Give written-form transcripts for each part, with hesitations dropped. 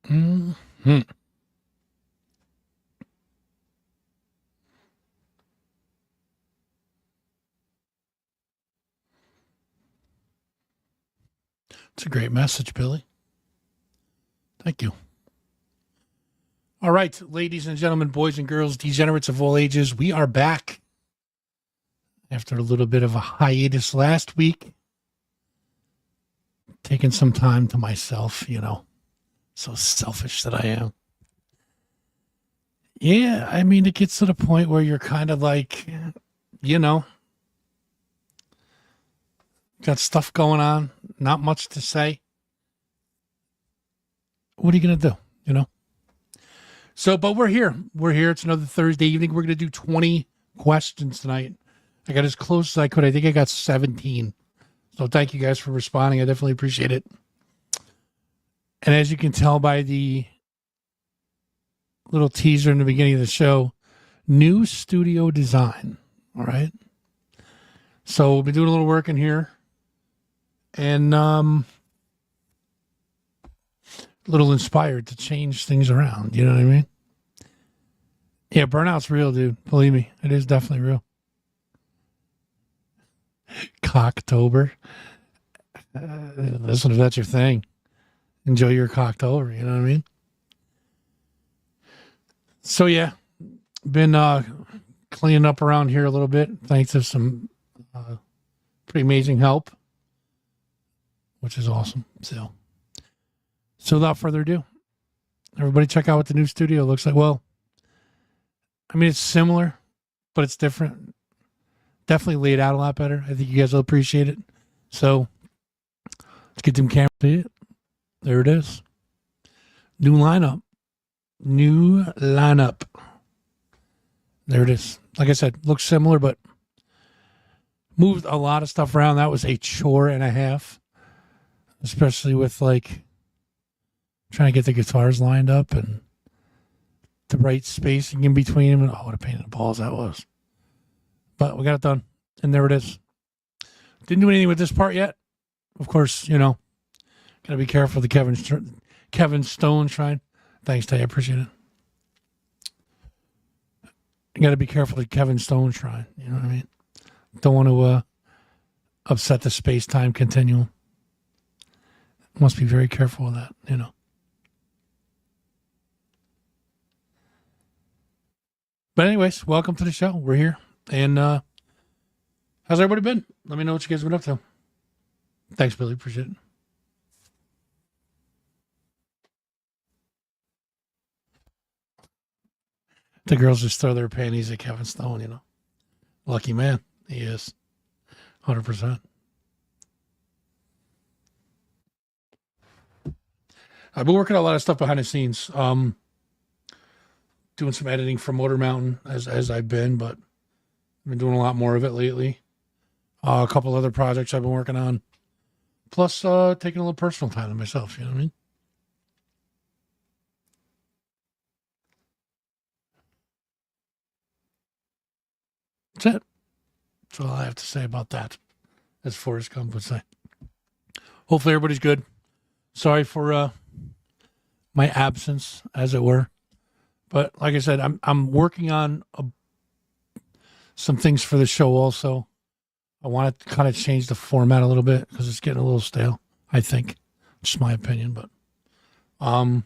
Hmm. It's a great message, Billy. Thank you. All right, ladies and gentlemen, boys and girls, degenerates of all ages, we are back after a little bit of a hiatus last week. Taking some time to myself, so selfish that I am. Yeah, I mean, it gets to the point where you're kind of like, you know, got stuff going on, not much to say. What are you going to do? So, but we're here. We're here. It's another Thursday evening. We're going to do 20 questions tonight. I got as close as I could. I think I got 17. So thank you guys for responding. I definitely appreciate it. And as you can tell by the little teaser in the beginning of the show, new studio design. All right. So we'll be doing a little work in here. And a little inspired to change things around. You know what I mean? Yeah, burnout's real, dude. Believe me, it is definitely real. Cocktober. Listen, if that's your thing, enjoy your Cocktober. You know what I mean? So yeah, been cleaning up around here a little bit, thanks to some pretty amazing help, which is awesome. So without further ado, everybody check out what the new studio looks like. Well, I mean, it's similar, but it's different. Definitely laid out a lot better. I think you guys will appreciate it. So let's get them cameras. See it? There it is. New lineup. There it is. Like I said, looks similar, but moved a lot of stuff around. That was a chore and a half, especially with like trying to get the guitars lined up and the right spacing in between them. And oh, what a pain in the balls that was. But we got it done. And there it is. Didn't do anything with this part yet. Of course, got to be careful of the Kevin Stone shrine. Thanks, Tay. I appreciate it. You got to be careful of the Kevin Stone shrine. You know what I mean? Don't want to upset the space-time continuum. Must be very careful of that, But anyways, welcome to the show. We're here. And how's everybody been? Let me know what you guys have been up to. Thanks, Billy. Appreciate it. The girls just throw their panties at Kevin Stone, Lucky man. He is. 100%. I've been working on a lot of stuff behind the scenes. Doing some editing for Motor Mountain as I've been, but I've been doing a lot more of it lately. A couple other projects I've been working on. Plus, taking a little personal time to myself, you know what I mean? That's it. That's all I have to say about that, as Forrest Gump would say. Hopefully everybody's good. Sorry for my absence, as it were. But like I said, I'm working on some things for the show also. I want to kind of change the format a little bit because it's getting a little stale, I think. Just my opinion, but so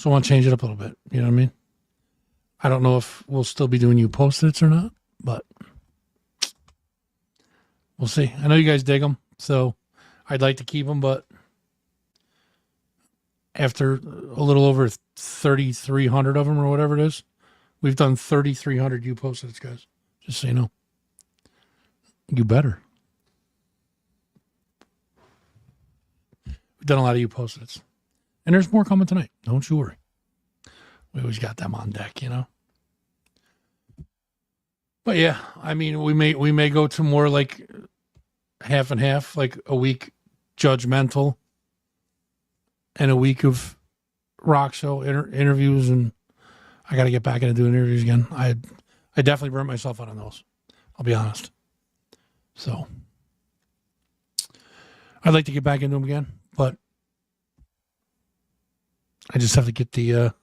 I want to change it up a little bit. You know what I mean? I don't know if we'll still be doing you post-its or not, but we'll see. I know you guys dig them, so I'd like to keep them, but after a little over 3,300 of them or whatever it is, we've done 3,300 you post-its, guys. Just so you know. You better. We've done a lot of you post-its. And there's more coming tonight. Don't you worry. We always got them on deck. But yeah, I mean, we may go to more like half and half, like a week judgmental and a week of rock show interviews, and I got to get back into doing interviews again. I definitely burnt myself out on those. I'll be honest. So I'd like to get back into them again, but I just have to get the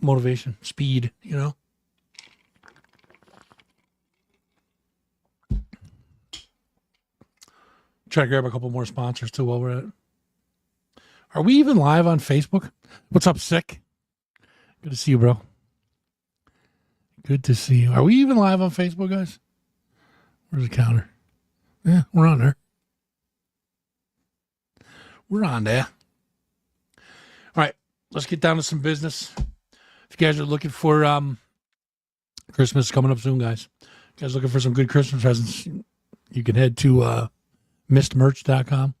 motivation, speed, you know. Try to grab a couple more sponsors too while we're at it. Are we even live on Facebook? What's up, Sick? Good to see you, bro. Good to see you. Are we even live on Facebook, guys? Where's the counter? Yeah, we're on there. We're on there. All right, let's get down to some business. If you guys are looking for Christmas coming up soon, guys. If you guys looking for some good Christmas presents, you can head to mistmerch.com.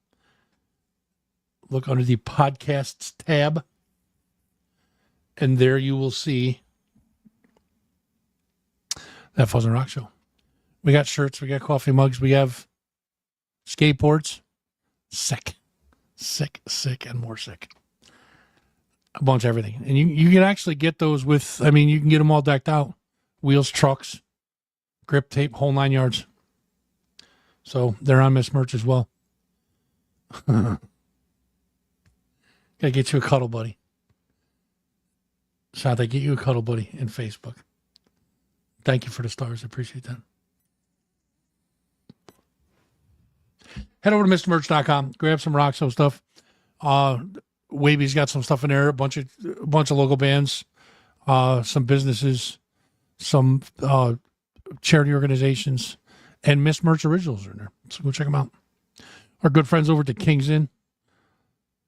Look under the podcasts tab, and there you will see that Fuzz and Rock Show. We got shirts, we got coffee mugs, we have skateboards. Sick, and more sick. A bunch of everything. And you can actually get those with, I mean, you can get them all decked out. Wheels, trucks, grip tape, whole 9 yards. So they're on Miss Merch as well. Gotta get you a cuddle buddy. Shout out, get you a cuddle buddy in Facebook. Thank you for the stars. I appreciate that. Head over to MrMerch.com. Grab some Rock Show stuff. Wavy's got some stuff in there. A bunch of local bands, some businesses, some charity organizations, and Miss Merch originals are in there. So go check them out. Our good friends over at the King's Inn,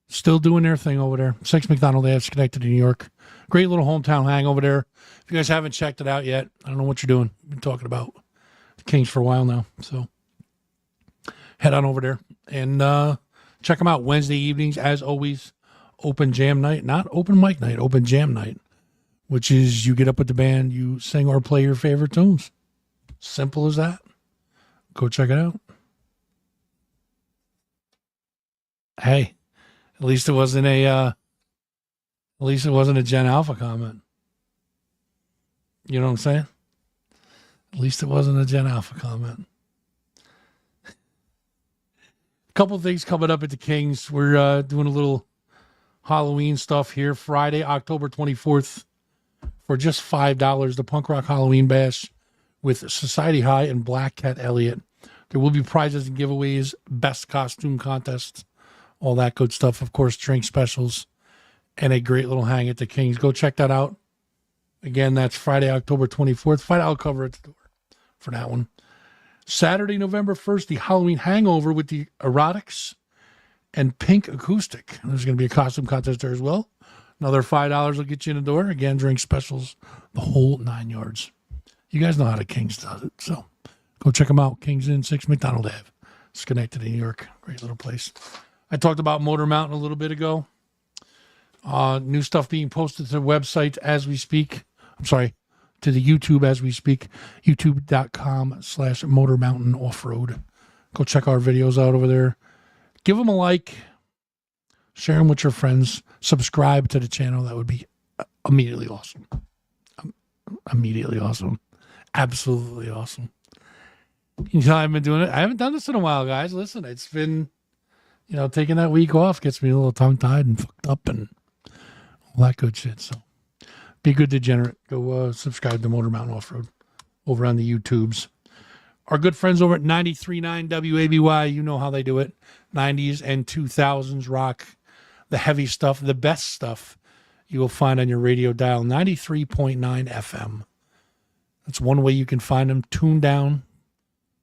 still doing their thing over there. 6 McDonald Ave, Schenectady, New York. Great little hometown hang over there. If you guys haven't checked it out yet, I don't know what you're doing. We've been talking about the Kings for a while now. So head on over there and check them out. Wednesday evenings, as always, open jam night. Not open mic night, open jam night, which is you get up with the band, you sing or play your favorite tunes. Simple as that. Go check it out. Hey, at least it wasn't a Gen Alpha comment. You know what I'm saying? At least it wasn't a Gen Alpha comment. A couple of things coming up at the Kings. We're doing a little Halloween stuff here. Friday, October 24th, for just $5, the Punk Rock Halloween Bash with Society High and Black Cat Elliott. There will be prizes and giveaways, best costume contests, all that good stuff. Of course, drink specials, and a great little hang at the Kings. Go check that out. Again, that's Friday, October 24th. $5 cover at the door for that one. Saturday, November 1st, the Halloween Hangover with the Erotics and Pink Acoustic. There's going to be a costume contest there as well. Another $5 will get you in the door. Again, drink specials, the whole 9 yards. You guys know how the Kings does it, so go check them out. Kings Inn, 6 McDonald Ave, Schenectady, New York. Great little place. I talked about Motor Mountain a little bit ago. New stuff being posted to the website as we speak. I'm sorry, to the YouTube as we speak. YouTube.com/Motor Mountain Off-Road. Go check our videos out over there. Give them a like. Share them with your friends. Subscribe to the channel. That would be immediately awesome. Immediately awesome. Absolutely awesome. You know, I've been doing it. I haven't done this in a while, guys. Listen, it's been, taking that week off gets me a little tongue-tied and fucked up and all that good shit. So be good degenerate. Go subscribe to Motor Mountain Off-Road over on the YouTubes. Our good friends over at 93.9 WABY, you know how they do it. 90s and 2000s rock, the heavy stuff, the best stuff you will find on your radio dial. 93.9 FM. That's one way you can find them. Tune down.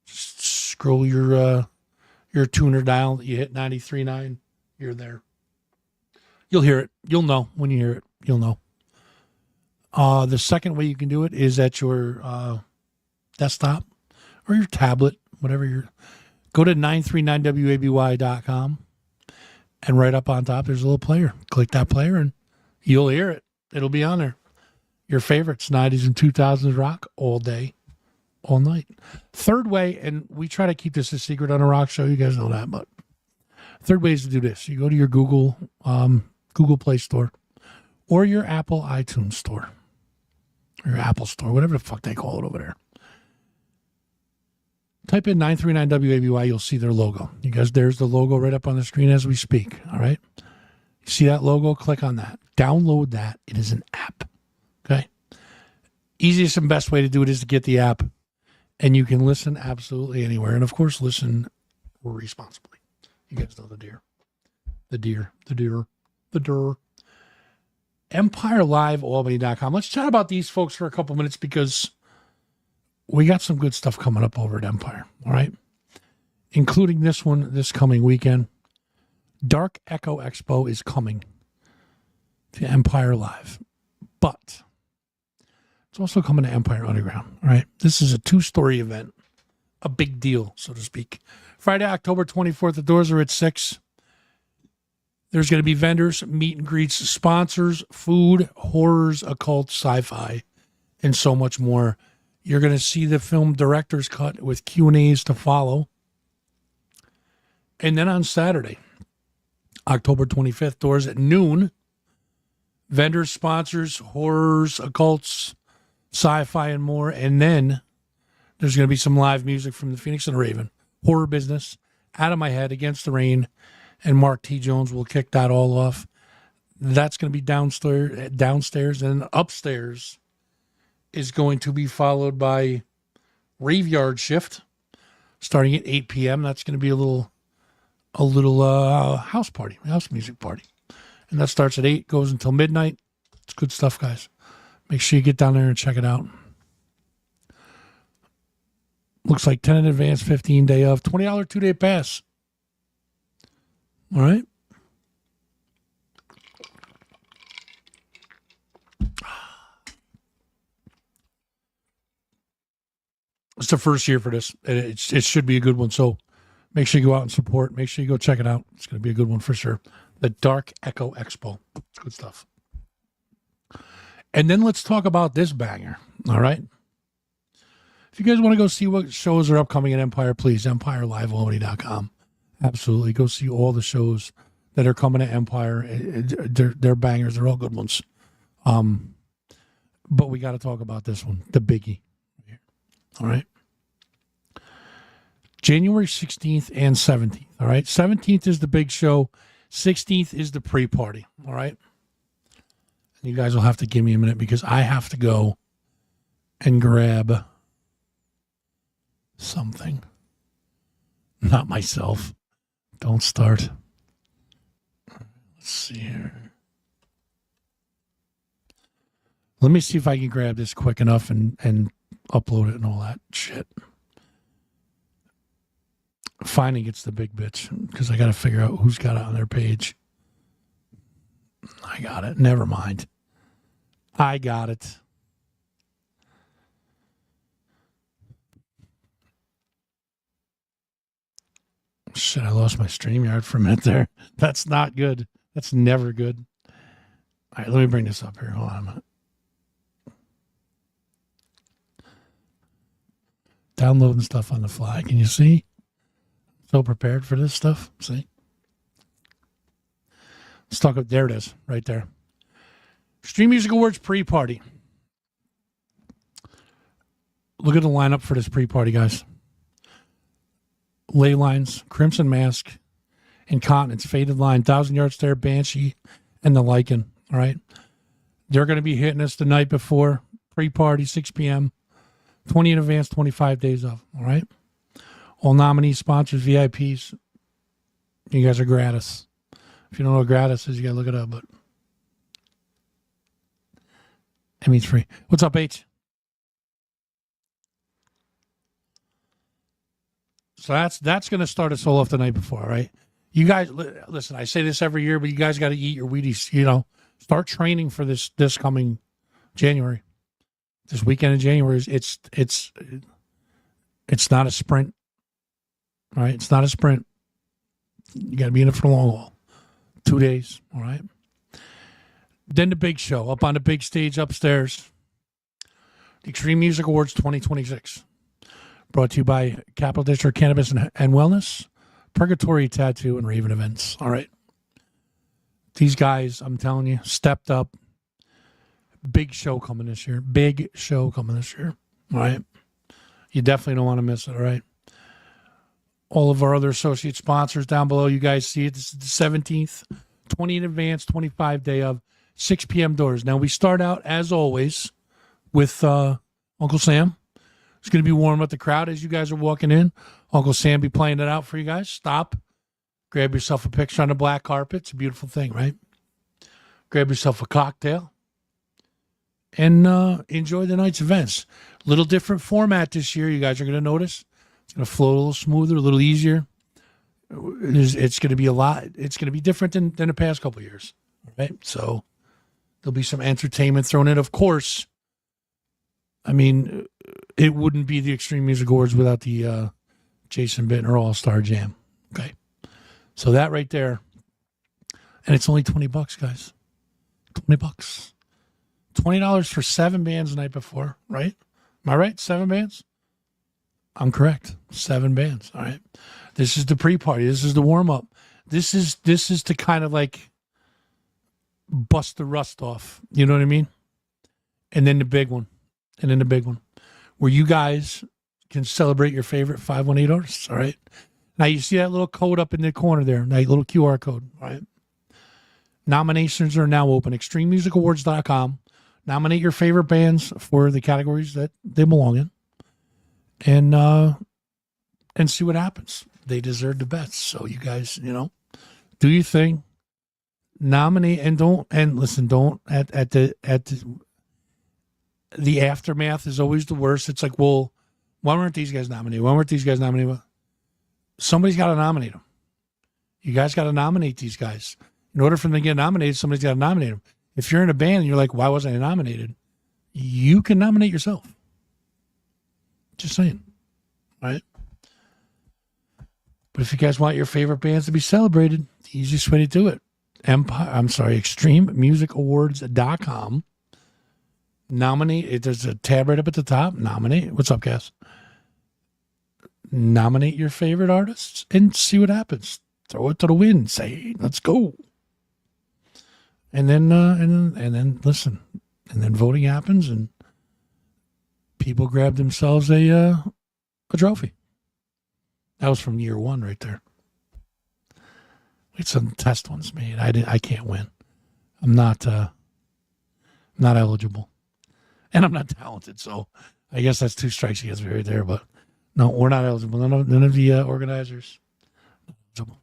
Just scroll your tuner dial. You hit 93.9. You're there. You'll hear it. You'll know when you hear it. You'll know. The second way you can do it is at your desktop or your tablet, whatever go to 939waby.com, and right up on top there's a little player. Click that player and you'll hear it. It'll be on there. Your favorites, 90s and 2000s rock, all day, all night. Third way, and we try to keep this a secret on a rock show, you guys know that, but third way is to do this. You go to your Google Play Store or your Apple iTunes Store, or your Apple Store, whatever the fuck they call it over there. Type in 939 WABY, you'll see their logo. You guys, there's the logo right up on the screen as we speak, all right? See that logo? Click on that. Download that. It is an app. Okay? Easiest and best way to do it is to get the app, and you can listen absolutely anywhere. And, of course, listen responsibly. You guys know the deer. The deer. The deer. The deer. EmpireLiveAlbany.com. Let's chat about these folks for a couple minutes because we got some good stuff coming up over at Empire. All right? Including this one this coming weekend. Dark Echo Expo is coming to Empire Live, but it's also coming to Empire Underground, right? This is a 2-story event, a big deal, so to speak. Friday, October 24th, the doors are at 6. There's going to be vendors, meet and greets, sponsors, food, horrors, occult, sci-fi, and so much more. You're going to see the film director's cut with Q&As to follow. And then on Saturday, October 25th, doors at noon. Vendors, sponsors, horrors, occults, sci-fi, and more. And then there's going to be some live music from the Phoenix and the Raven. Horror Business, Out of My Head, Against the Rain, and Mark T. Jones will kick that all off. That's going to be downstairs, and upstairs is going to be followed by Graveyard Shift, starting at 8 p.m. That's going to be a little house music party. And that starts at 8, goes until midnight. It's good stuff, guys. Make sure you get down there and check it out. Looks like 10 in advance, 15 day of, $20 2-day pass. All right. It's the first year for this. It should be a good one. So make sure you go out and support. Make sure you go check it out. It's going to be a good one for sure. The Dark Echo Expo. It's good stuff. And then let's talk about this banger. All right. If you guys want to go see what shows are upcoming at Empire, please, EmpireLiveAlbany.com. Absolutely. Go see all the shows that are coming to Empire. They're bangers. They're all good ones. But we got to talk about this one, the biggie. All right. January 16th and 17th. All right. 17th is the big show. 16th is the pre-party. All right. And you guys will have to give me a minute because I have to go and grab something. Not myself. Don't start. Let's see here. Let me see if I can grab this quick enough and upload it and all that shit. Finding it's the big bitch because I got to figure out who's got it on their page. I got it. Never mind. I got it. Shit, I lost my StreamYard for a minute there. That's not good. That's never good. All right, let me bring this up here. Hold on a minute. Downloading stuff on the fly. Can you see? So prepared for this stuff. See? Let's talk about, there it is, right there. Stream Music Awards pre-party. Look at the lineup for this pre-party, guys. Ley Lines, Crimson Mask, Incontinence, Faded Line, Thousand Yard Stare, Banshee, and the Lycan. All right. They're going to be hitting us the night before. Pre-party, 6 p.m. 20 in advance, 25 days off. All right. All nominees, sponsors, VIPs. You guys are gratis. If you don't know what gratis is, you got to look it up. But it means free. What's up, H? So that's going to start us all off the night before, right? You guys, listen, I say this every year, but you guys got to eat your Wheaties, start training for this coming January. This weekend in January, it's not a sprint, all right? It's not a sprint. You got to be in it for the long haul. 2 days, all right? Then the big show, up on the big stage upstairs, the Extreme Music Awards 2026. Brought to you by Capital District Cannabis and Wellness, Purgatory Tattoo, and Raven Events. All right. These guys, I'm telling you, stepped up. Big show coming this year. Big show coming this year. All right. You definitely don't want to miss it. All right. All of our other associate sponsors down below, you guys see it. This is the 17th 20 in advance, 25 day of, 6 p.m. doors. Now, we start out, as always, with Uncle Sam. It's going to be warm up the crowd as you guys are walking in. Uncle Sam be playing it out for you guys. Stop. Grab yourself a picture on the black carpet. It's a beautiful thing, right? Grab yourself a cocktail. And enjoy the night's events. Little different format this year. You guys are going to notice. It's going to flow a little smoother, a little easier. It's going to be a lot. It's going to be different than the past couple of years, right? So there'll be some entertainment thrown in. Of course, I mean, it wouldn't be the Extreme Music Awards without the Jason Bittner All-Star Jam. Okay. So that right there. And it's only $20, guys. $20. $20 for 7 bands the night before, right? Am I right? 7 bands? I'm correct. 7 bands. All right. This is the pre-party. This is the warm-up. This is to kind of like bust the rust off. You know what I mean? And then the big one. Where you guys can celebrate your favorite 518 artists. All right. Now you see that little code up in the corner there, that little QR code. All right. Nominations are now open. ExtremeMusicAwards.com. Nominate your favorite bands for the categories that they belong in, and see what happens. They deserve the best. So you guys, do your thing. Nominate and don't at the aftermath is always the worst. It's like, well, why weren't these guys nominated? Why weren't these guys nominated? Well, somebody's got to nominate them. You guys got to nominate these guys. In order for them to get nominated, somebody's got to nominate them. If you're in a band and you're like, why wasn't I nominated? You can nominate yourself. Just saying. Right? But if you guys want your favorite bands to be celebrated, the easiest way to do it, ExtremeMusicAwards.com. Nominate. There's a tab right up at the top. Nominate. What's up, Cass? Nominate your favorite artists and see what happens. Throw it to the wind. Say, let's go. And then listen. And then voting happens, and people grab themselves a trophy. That was from year 1 right there. We had some test ones made. I can't win. I'm not eligible, and I'm not talented. So I guess that's 2 strikes against me right there. But no, we're not eligible. None of the organizers eligible.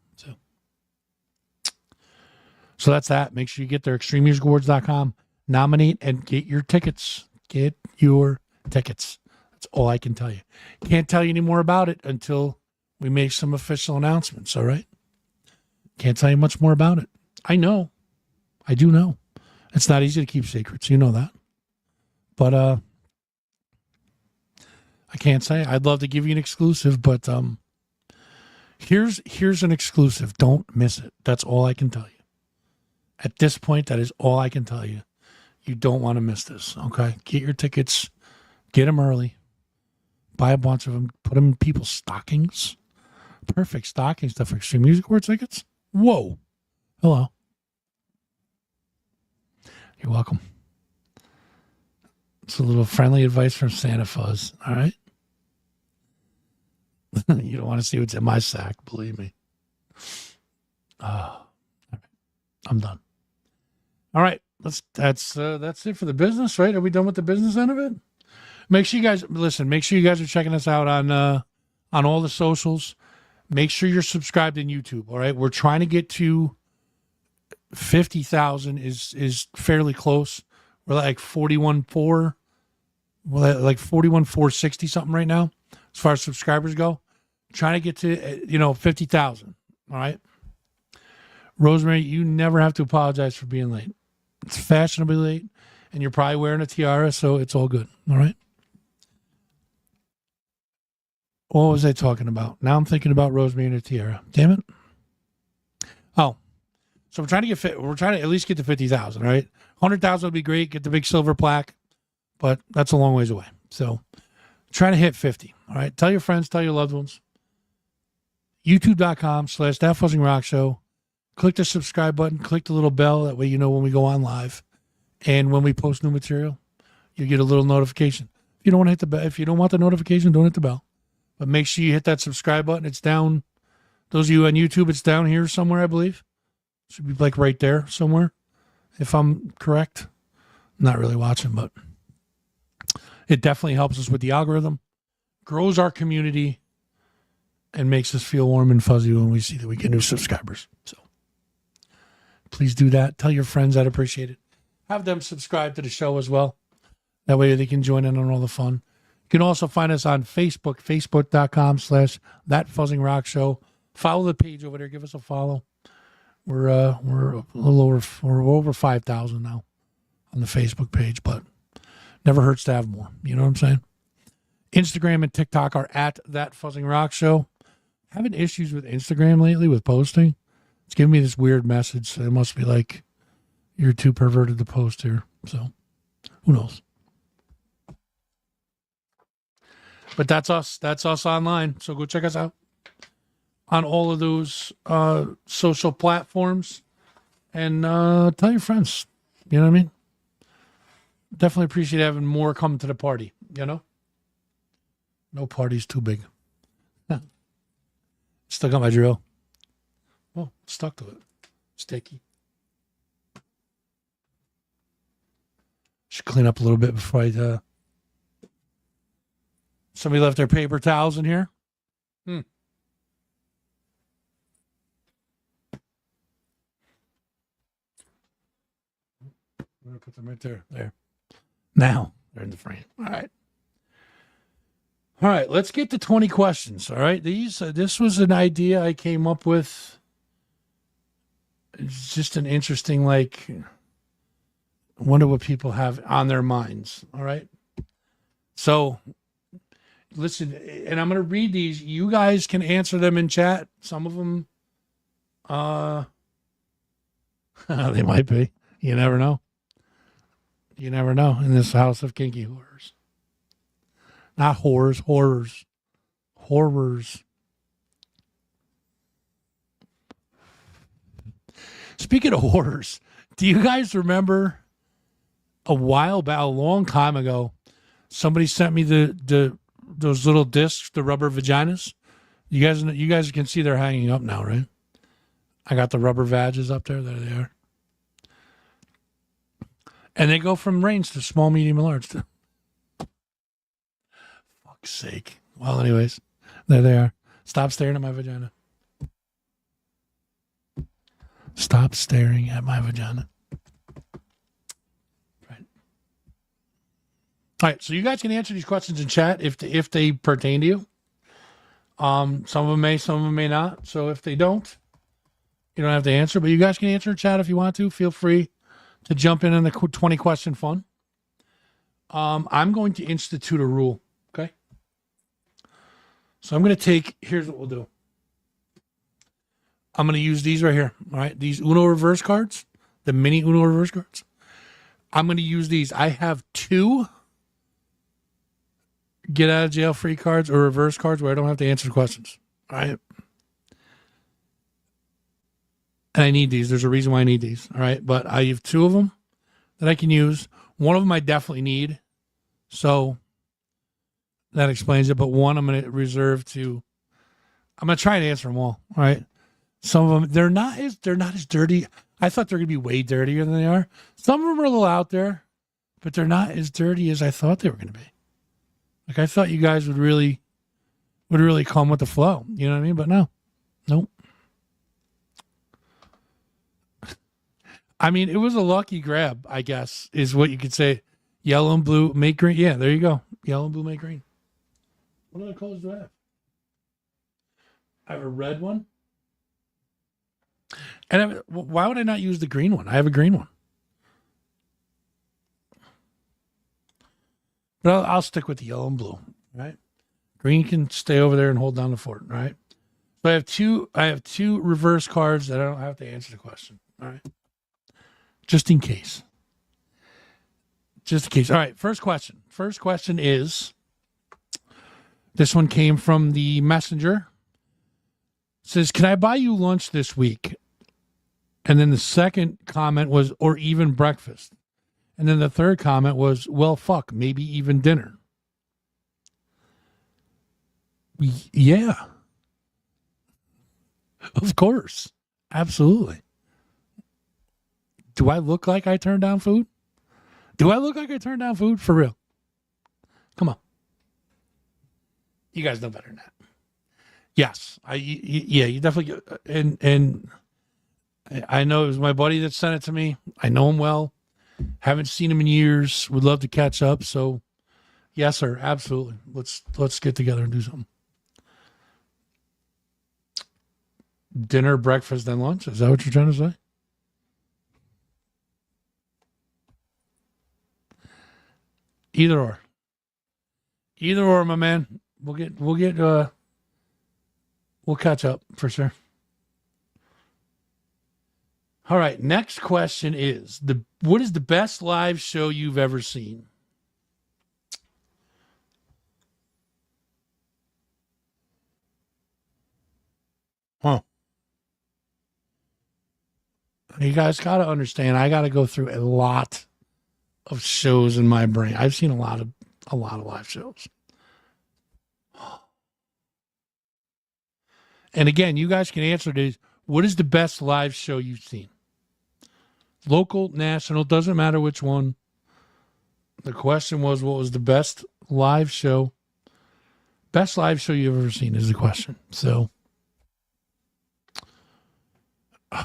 So that's that. Make sure you get there. ExtremeMusicAwards.com. Nominate and get your tickets. Get your tickets. That's all I can tell you. Can't tell you any more about it until we make some official announcements, all right? Can't tell you much more about it. I know. I do know. It's not easy to keep secrets. You know that. But I can't say. I'd love to give you an exclusive, but here's an exclusive. Don't miss it. That's all I can tell you. At this point, that is all I can tell you. You don't want to miss this, okay? Get your tickets. Get them early. Buy a bunch of them. Put them in people's stockings. Perfect stocking stuff for Extreme Music Awards tickets. Whoa. Hello. You're welcome. It's a little friendly advice from Santa Fuzz, all right? You don't want to see what's in my sack, believe me. All right. I'm done. All right, that's it for the business, right? Are we done with the business end of it? Make sure you guys listen. Make sure you guys are checking us out on all the socials. Make sure you're subscribed in YouTube. All right, we're trying to get to 50,000. Is fairly close. We're like 41.4. We're at like 41,460 something right now, as far as subscribers go. Trying to get to 50,000. All right. Rosemary, you never have to apologize for being late. It's fashionably late, and you're probably wearing a tiara, so it's all good. All right? What was I talking about? Now I'm thinking about Rosemary and her tiara. Damn it. Oh, so we're trying to at least get to 50,000, right? 100,000 would be great. Get the big silver plaque, but that's a long ways away. So trying to hit 50. All right? Tell your friends, tell your loved ones. YouTube.com/ThatFuzzingRockShow. Click the subscribe button. Click the little bell. That way you know when we go on live. And when we post new material, you get a little notification. If you don't want to hit the bell, if you don't want the notification, don't hit the bell. But make sure you hit that subscribe button. It's down. Those of you on YouTube, it's down here somewhere, I believe. Should be like right there somewhere, if I'm correct. I'm not really watching, but it definitely helps us with the algorithm, grows our community, and makes us feel warm and fuzzy when we see that we get new subscribers. So please do that. Tell your friends. I'd appreciate it. Have them subscribe to the show as well. That way they can join in on all the fun. You can also find us on Facebook, facebook.com/thatfuzzingrockshow. Follow the page over there. Give us a follow. We're a little over, we're over 5,000 now on the Facebook page, but never hurts to have more. You know what I'm saying? Instagram and TikTok are at That Fuzzing Rock Show. Having issues with Instagram lately with posting. It's giving me this weird message. So it must be like you're too perverted to post here. So who knows? But that's us. That's us online. So go check us out on all of those social platforms, and tell your friends. You know what I mean? Definitely appreciate having more come to the party. You know, no party's too big. Still got my drill. Oh, stuck to it. Sticky. Should clean up a little bit before I. Somebody left their paper towels in here. I'm going to put them right there. There. Now they're in the frame. All right. All right. Let's get to 20 questions. All right. This was an idea I came up with. It's just an interesting, like, I wonder what people have on their minds. All right. So listen, and I'm going to read these. You guys can answer them in chat. Some of them, they might be. You never know. You never know in this house of kinky horrors. Not horrors, horrors. Horrors. Speaking of horrors, do you guys remember a while back, a long time ago, somebody sent me those little discs, the rubber vaginas? You guys can see they're hanging up now, right? I got the rubber vages up there. There they are. And they go from range to small, medium, and large. Fuck's sake. Well, anyways, there they are. Stop staring at my vagina. Stop staring at my vagina. Right. All right. So you guys can answer these questions in chat if they pertain to you. Some of them may, some of them may not. So if they don't, you don't have to answer. But you guys can answer in chat if you want to. Feel free to jump in on the 20 question fun. I'm going to institute a rule. Okay. So I'm going to take, here's what we'll do. I'm going to use these right here. All right. These Uno reverse cards, the mini Uno reverse cards. I'm going to use these. I have 2 get out of jail free cards or reverse cards where I don't have to answer questions. All right. And I need these. There's a reason why I need these. All right. But I have 2 of them that I can use. One of them I definitely need. So that explains it. But one I'm going to reserve to, I'm going to try and answer them all. All right. Some of them, they're not as dirty. I thought they're going to be way dirtier than they are. Some of them are a little out there, but they're not as dirty as I thought they were going to be. Like, I thought you guys would really come with the flow. You know what I mean? But no. Nope. I mean, it was a lucky grab, I guess, is what you could say. Yellow and blue make green. Yeah, there you go. Yellow and blue make green. What other colors do I have? I have a red one. And why would I not use the green one? I have a green one. But I'll stick with the yellow and blue, right? Green can stay over there and hold down the fort, right? So I have two reverse cards that I don't have to answer the question, all right? Just in case. Just in case. All right, first question. First question is, this one came from the messenger. It says, can I buy you lunch this week? And then the second comment was, or even breakfast. And then the third comment was, well, fuck, maybe even dinner. Yeah. Of course. Absolutely. Do I look like I turned down food? Do I look like I turned down food? For real? Come on. You guys know better than that. Yes. Yeah, you definitely, and I know it was my buddy that sent it to me. I know him well. Haven't seen him in years. Would love to catch up. So, yes, sir. Absolutely. Let's get together and do something. Dinner, breakfast, then lunch. Is that what you're trying to say? Either or. Either or, my man. We'll catch up for sure. All right. Next question is what is the best live show you've ever seen? Huh. You guys got to understand. I got to go through a lot of shows in my brain. I've seen a lot of live shows. And again, you guys can answer this. What is the best live show you've seen? Local, national, doesn't matter which one. The question was, what was the best live show? Best live show you've ever seen is the question. So,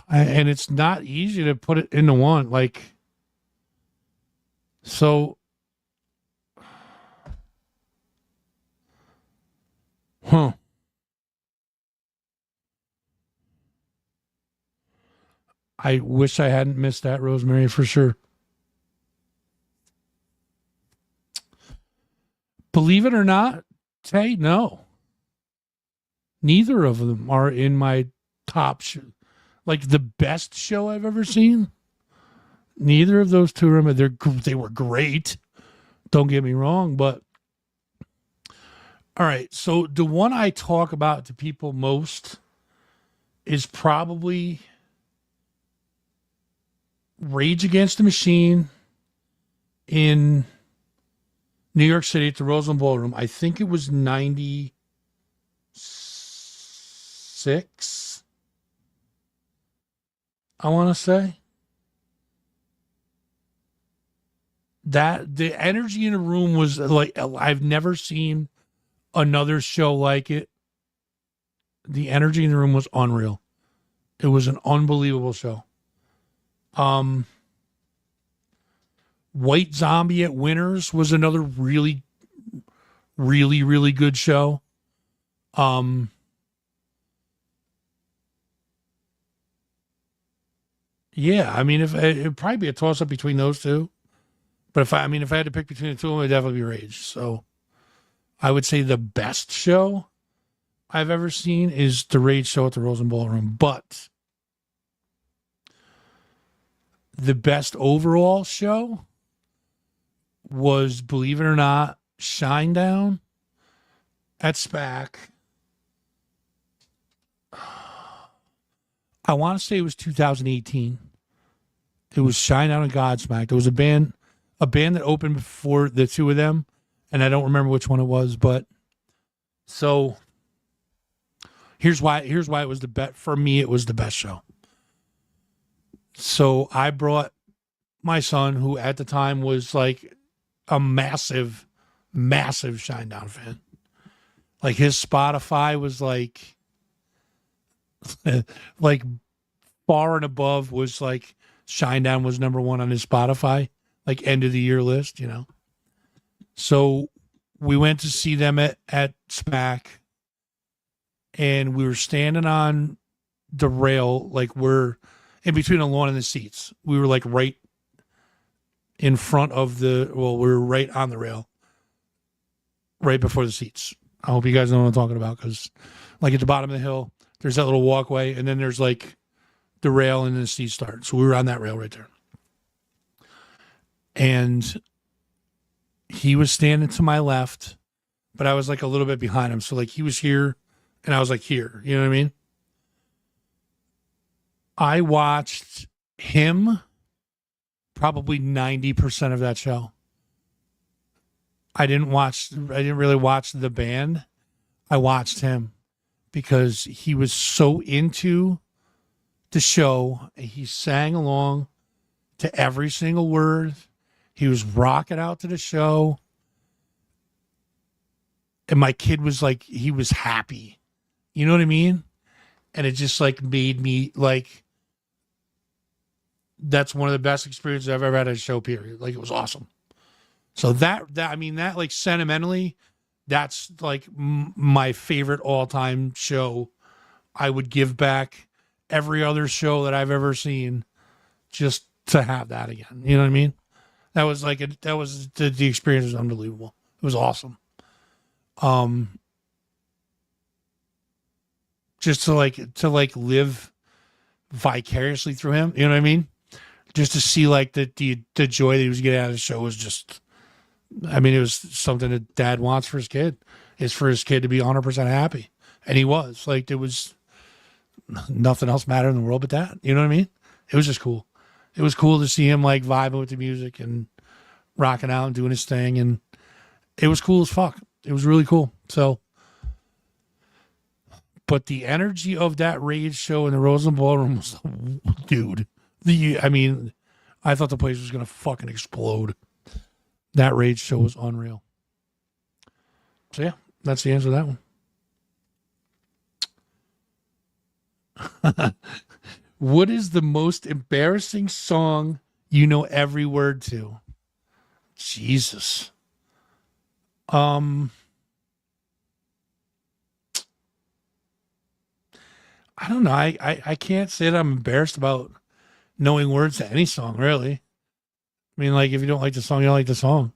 and it's not easy to put it into one. Like, so, huh. I wish I hadn't missed that, Rosemary, for sure. Believe it or not, Tay, no. Neither of them are in my top like the best show I've ever seen. Neither of those two are. They were great. Don't get me wrong, but all right. So the one I talk about to people most is probably Rage Against the Machine in New York City at the Roseland Ballroom. I think it was 96. I want to say that the energy in the room was like, I've never seen another show like it. The energy in the room was unreal. It was an unbelievable show. White Zombie at Winners was another really, really, really good show. Yeah, I mean, if it'd probably be a toss up between those two, but if I had to pick between the two of them, it'd definitely be Rage. So I would say the best show I've ever seen is the Rage show at the Rosen Ballroom, but the best overall show was, believe it or not, Shinedown at SPAC. I want to say it was 2018. It was Shinedown and Godsmack. There was a band that opened before the two of them, and I don't remember which one it was, but so here's why it was the best for me. It was the best show. So I brought my son, who at the time was like a massive, massive Shinedown fan. Like his Spotify was like like far and above, was like Shinedown was number one on his Spotify, like end of the year list, you know. So we went to see them at SPAC, and we were standing on the rail, like we're in between the lawn and the seats. We were like right in front of we were right on the rail, right before the seats. I hope you guys know what I'm talking about, because like at the bottom of the hill, there's that little walkway, and then there's like the rail and then the seats start. So we were on that rail right there. And he was standing to my left, but I was like a little bit behind him. So like he was here and I was like here. You know what I mean? I watched him probably 90% of that show. I didn't really watch the band. I watched him because he was so into the show. He sang along. to every single word. He was rocking out to the show. And my kid was like, he was happy. You know what I mean? And it just like made me like, that's one of the best experiences I've ever had at a show, period. Like, it was awesome. So that like sentimentally, that's like my favorite all-time show. I would give back every other show that I've ever seen just to have that again. You know what I mean? That was like, the experience was unbelievable. It was awesome. Just to live vicariously through him. You know what I mean? Just to see like the joy that he was getting out of the show was just, I mean, it was something that dad wants for his kid, is for his kid to be 100% happy. And he was like, there was nothing else mattered in the world but that. You know what I mean? It was just cool. It was cool to see him like vibing with the music and rocking out and doing his thing. And it was cool as fuck. It was really cool. So, but the energy of that Rage show in the Rosen Ballroom was, dude, I thought the place was going to fucking explode. That Rage show was unreal. So yeah, that's the answer to that one. What is the most embarrassing song you know every word to? Jesus. I don't know. I can't say that I'm embarrassed about knowing words to any song, really. I mean, like, if you don't like the song, you don't like the song.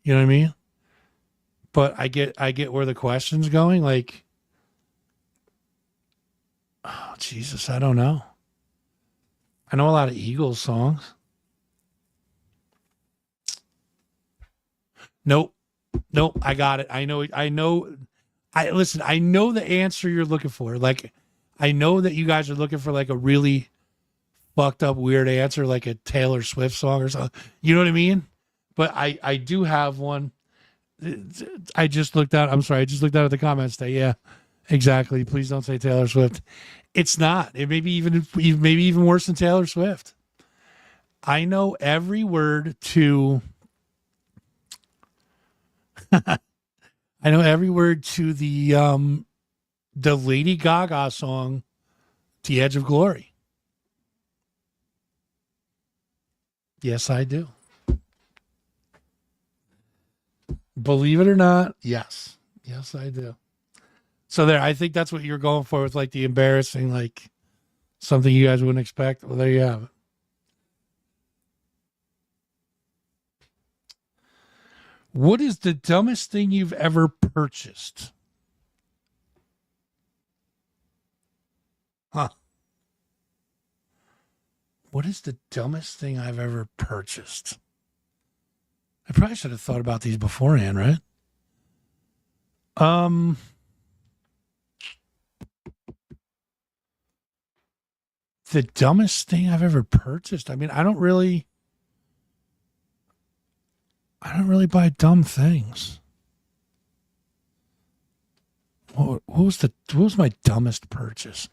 You know what I mean? But I get where the question's going. Like, oh, Jesus, I don't know. I know a lot of Eagles songs. Nope. I got it. I know. Listen, I know the answer you're looking for. Like, I know that you guys are looking for like a really fucked up weird answer, like a Taylor Swift song or something. You know what I mean? But I do have one. I just looked out. I'm sorry. I just looked out at the comments today. Yeah, exactly. Please don't say Taylor Swift. It's not. It may be even worse than Taylor Swift. I know every word to. I know every word to the Lady Gaga song, "The Edge of Glory." Yes, I do. Believe it or not, yes. Yes, I do. So there, I think that's what you're going for with like the embarrassing, like something you guys wouldn't expect. Well, there you have it. What is the dumbest thing you've ever purchased? Huh. What is the dumbest thing I've ever purchased? I probably should have thought about these beforehand, right? The dumbest thing I've ever purchased. I mean, I don't really buy dumb things. What was my dumbest purchase?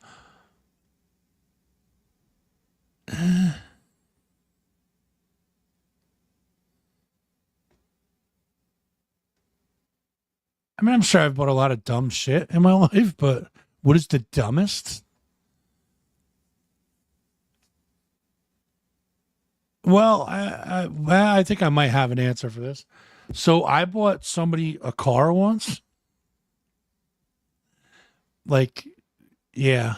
I mean, I'm sure I've bought a lot of dumb shit in my life, but what is the dumbest? Well, I think I might have an answer for this. So I bought somebody a car once. Like, yeah,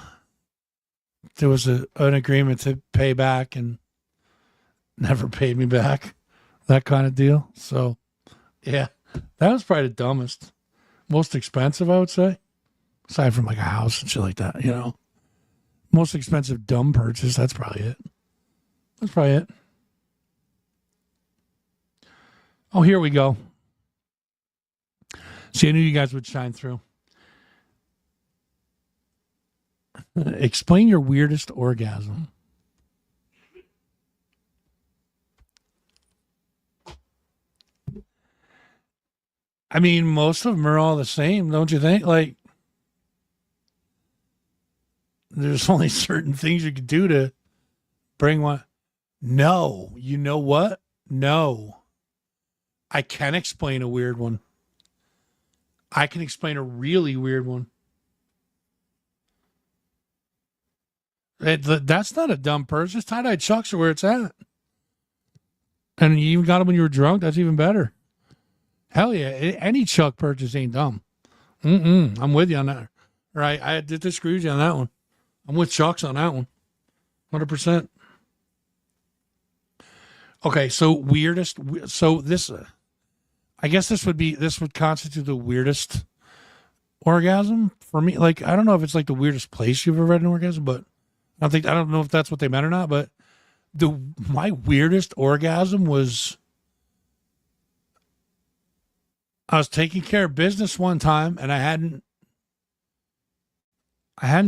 there was an agreement to pay back and never paid me back. That kind of deal. So, yeah, that was probably the dumbest. Most expensive, I would say, aside from like a house and shit like that, you know. Most expensive dumb purchase, that's probably it. That's probably it. Oh, here we go. See, I knew you guys would shine through. Explain your weirdest orgasm. I mean, most of them are all the same, don't you think? Like, there's only certain things you could do to bring one. No, you know what? No, I can explain a weird one. I can explain a really weird one. That's not a dumb purchase. Tie dye chucks are where it's at. And you even got them when you were drunk. That's even better. Hell yeah. Any chuck purchase ain't dumb. I'm with you on that. Right. I did disagree with you on that one. I'm with Chucks on that one. 100%. Okay. So weirdest. So this, I guess this would constitute the weirdest orgasm for me. Like, I don't know if it's like the weirdest place you've ever had an orgasm, but I don't know if that's what they meant or not, but my weirdest orgasm was I was taking care of business one time and I hadn't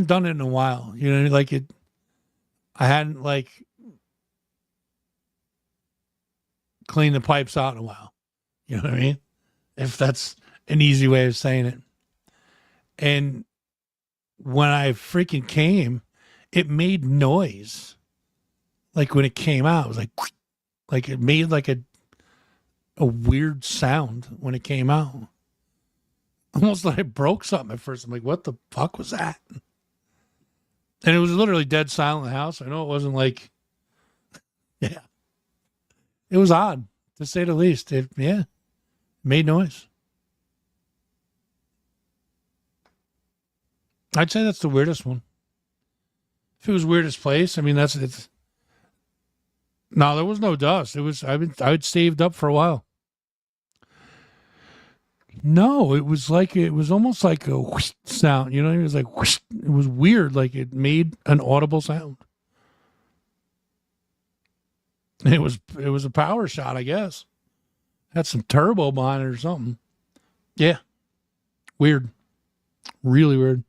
done it in a while. You know, like I hadn't like cleaned the pipes out in a while. You know what I mean? If that's an easy way of saying it. And when I freaking came, it made noise. Like when it came out, it was like it made like a weird sound when it came out. Almost like it broke something at first. I'm like, what the fuck was that? And it was literally dead silent in the house. I know it wasn't like, yeah, it was odd to say the least. It made noise. I'd say that's the weirdest one. If it was weirdest place, I mean, it's. No, there was no dust. It was I'd saved up for a while. No, it was almost like a whoosh sound. You know, it was like whoosh. It was weird. Like it made an audible sound. And it was a power shot, I guess. Had some turbo behind it or something. Yeah, weird, really weird.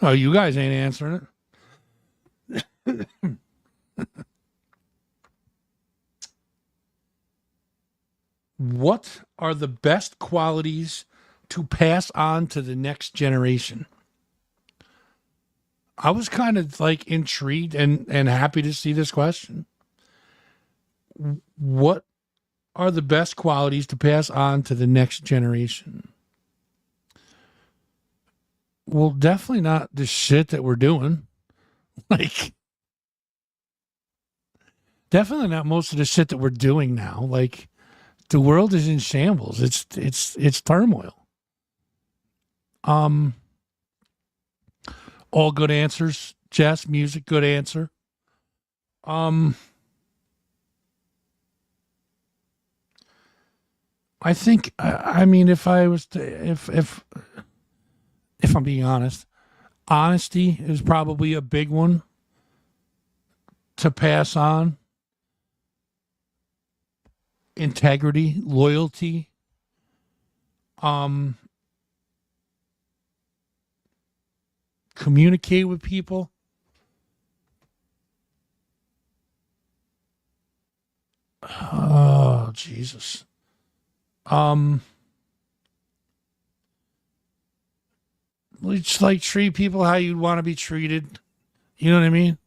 Oh, you guys ain't answering it. What are the best qualities to pass on to the next generation? I was kind of like intrigued and happy to see this question. What are the best qualities to pass on to the next generation? Well, definitely not the shit that we're doing. Like, definitely not most of the shit that we're doing now. Like, the world is in shambles. It's turmoil. Um, all good answers. Jazz music, good answer. Um, I think. I mean, if I was to, if I'm being honest, honesty is probably a big one to pass on. Integrity, loyalty, um, communicate with people. Oh, Jesus. Um, it's like treat people how you'd want to be treated. You know what I mean?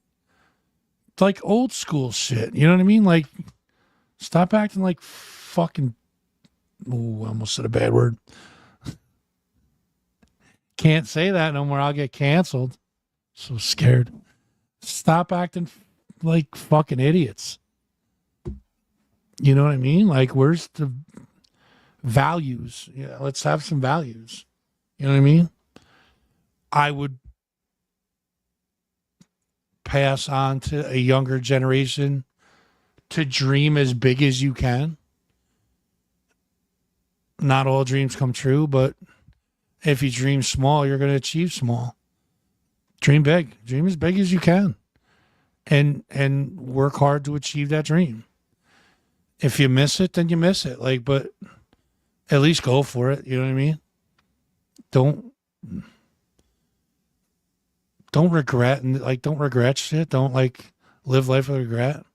It's like old school shit. You know what I mean? Like, stop acting like fucking. Ooh, I almost said a bad word. Can't say that no more. I'll get canceled. So scared. Stop acting like fucking idiots. You know what I mean? Like, where's the values? Yeah, let's have some values. You know what I mean? I would pass on to a younger generation to dream as big as you can. Not all dreams come true, but if you dream small, you're going to achieve small. Dream big. Dream as big as you can. And work hard to achieve that dream. If you miss it, then you miss it. Like, but at least go for it. You know what I mean? Don't regret and like don't regret shit. Don't like live life with regret.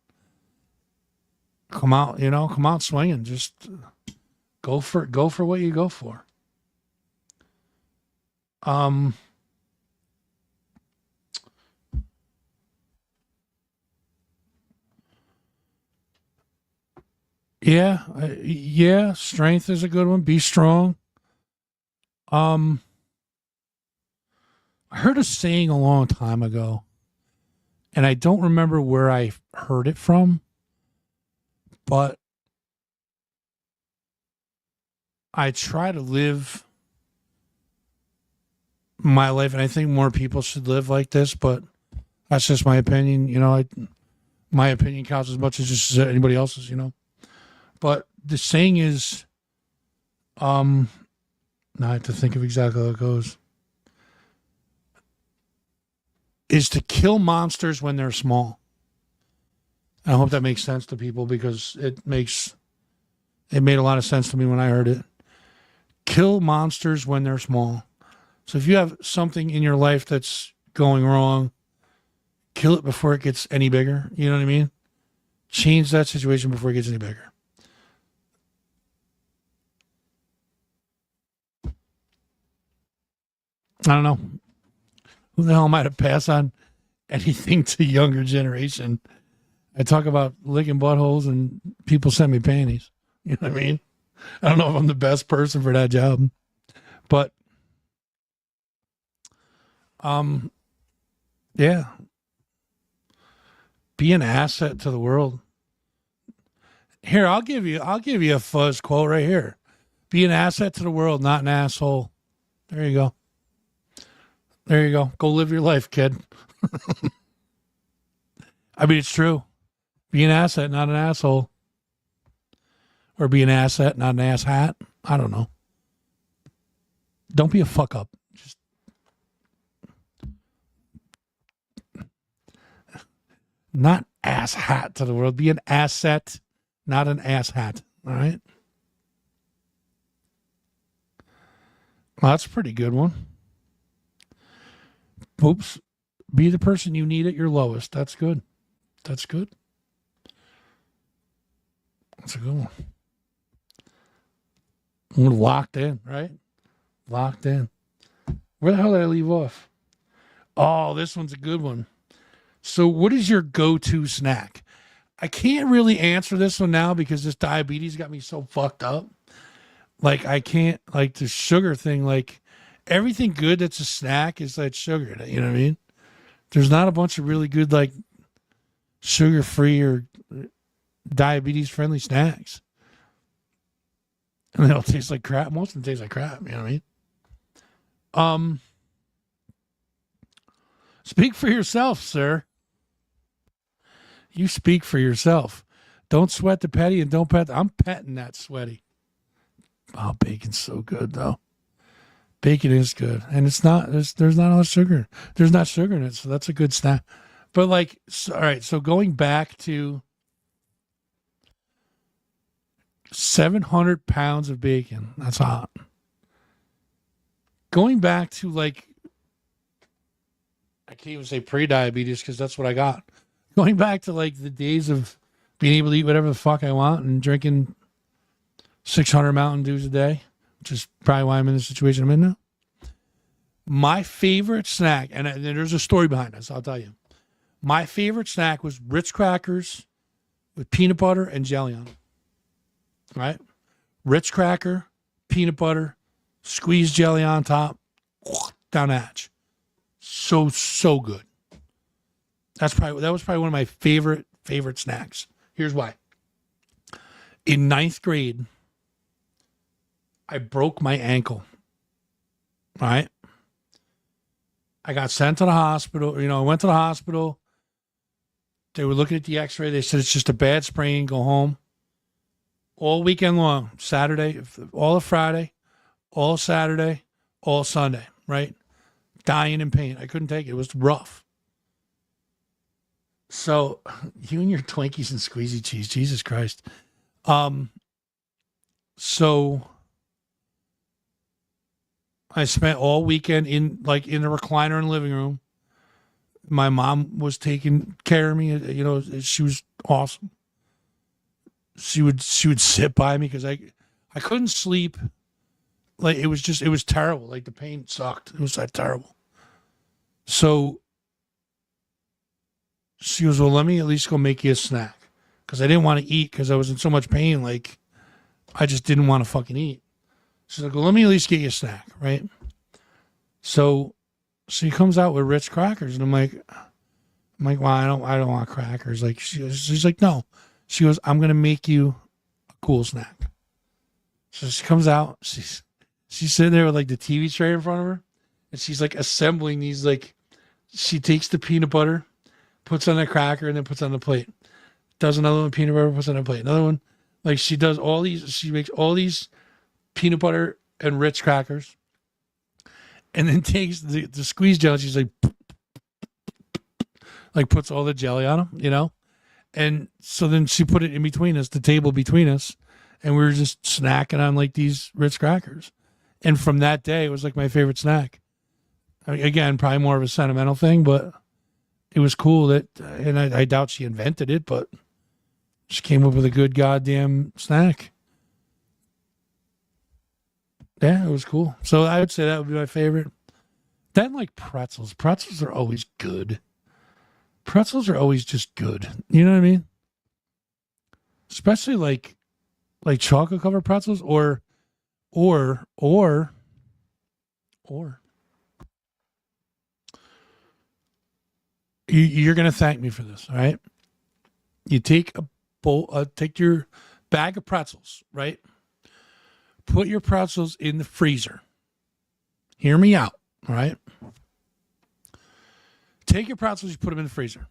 Come out swinging. Just go for it. Go for what you go for. Um, Yeah, strength is a good one. Be strong. Um, I heard a saying a long time ago, and I don't remember where I heard it from, but I try to live my life, and I think more people should live like this, but that's just my opinion. My opinion counts as much as just anybody else's, But the saying is, now I have to think of exactly how it goes, is to kill monsters when they're small. I hope that makes sense to people because it made a lot of sense to me when I heard it. Kill monsters when they're small. So if you have something in your life that's going wrong, kill it before it gets any bigger. You know what I mean? Change that situation before it gets any bigger. I don't know. Who the hell am I to pass on anything to younger generation? I talk about licking buttholes and people send me panties. You know what I mean? I don't know if I'm the best person for that job, but um, yeah, be an asset to the world. Here, I'll give you a fuzz quote right here. Be an asset to the world, not an asshole. There you go. There you go. Go live your life, kid. I mean, it's true. Be an asset, not an asshole. Or be an asset, not an ass hat. I don't know. Don't be a fuck up. Just not ass hat to the world. Be an asset, not an ass hat. All right. Well, that's a pretty good one. Oops. Be the person you need at your lowest. That's good. That's good. That's a good one. We're locked in, right? Locked in. Where the hell did I leave off? Oh, this one's a good one. So, what is your go to snack? I can't really answer this one now because this diabetes got me so fucked up. Like, I can't, like, the sugar thing, like, everything good that's a snack is like sugar. You know what I mean? There's not a bunch of really good, like, sugar free or diabetes friendly snacks. And they all taste like crap. Most of them taste like crap. You know what I mean? Um, Speak for yourself, sir. You speak for yourself. Don't sweat the petty and don't pet. I'm petting that sweaty. Oh, bacon's so good though. Bacon is good, and it's not. There's not a lot of sugar. There's not sugar in it, so that's a good snack. But like, all right. So going back to 700 pounds of bacon. That's hot. Going back to like, I can't even say pre-diabetes because that's what I got. Going back to like the days of being able to eat whatever the fuck I want and drinking 600 Mountain Dews a day, which is probably why I'm in the situation I'm in now. My favorite snack, and there's a story behind this, I'll tell you. My favorite snack was Ritz crackers with peanut butter and jelly on them. Right? Ritz cracker, peanut butter, squeezed jelly on top, down the hatch. So good. That was probably one of my favorite snacks. Here's why. In ninth grade, I broke my ankle. Right? I got sent to the hospital. I went to the hospital. They were looking at the x-ray. They said it's just a bad sprain. Go home. All weekend long, Saturday, all of Friday, all Saturday, all Sunday, right? Dying in pain. I couldn't take it. It was rough. So you and your Twinkies and squeezy cheese, Jesus Christ. So I spent all weekend in the recliner in the living room. My mom was taking care of me. She was awesome. She would sit by me because I couldn't sleep. Like it was terrible. Like the pain sucked. It was like terrible. So she goes, well, let me at least go make you a snack. because I didn't want to eat because I was in so much pain. Like, I just didn't want to fucking eat. She's like, well, let me at least get you a snack, right? So she comes out with Ritz crackers, and I'm like, well, I don't want crackers. Like, she's like, no. She goes, I'm gonna make you a cool snack. So she comes out, she's sitting there with like the TV tray in front of her, and she's like assembling these, like, she takes the peanut butter, puts on a cracker, and then puts on the plate. Does another one peanut butter, puts on a plate. Another one, like, she does all these. She makes all these peanut butter and Ritz crackers, and then takes the squeeze jelly. She's like puts all the jelly on them, you know. And so then she put it in between us, the table between us, and we were just snacking on like these Ritz crackers. And from that day, it was like my favorite snack. I mean, again, probably more of a sentimental thing, but it was cool that, and I doubt she invented it, but she came up with a good goddamn snack. Yeah, it was cool. So I would say that would be my favorite. Then like pretzels. Pretzels are always good. Pretzels are always just good. You know what I mean? Especially like chocolate covered pretzels or you're gonna thank me for this, all right? You take a bowl, take your bag of pretzels, right? Put your pretzels in the freezer. Hear me out, all right? Take your pretzels, you put them in the freezer,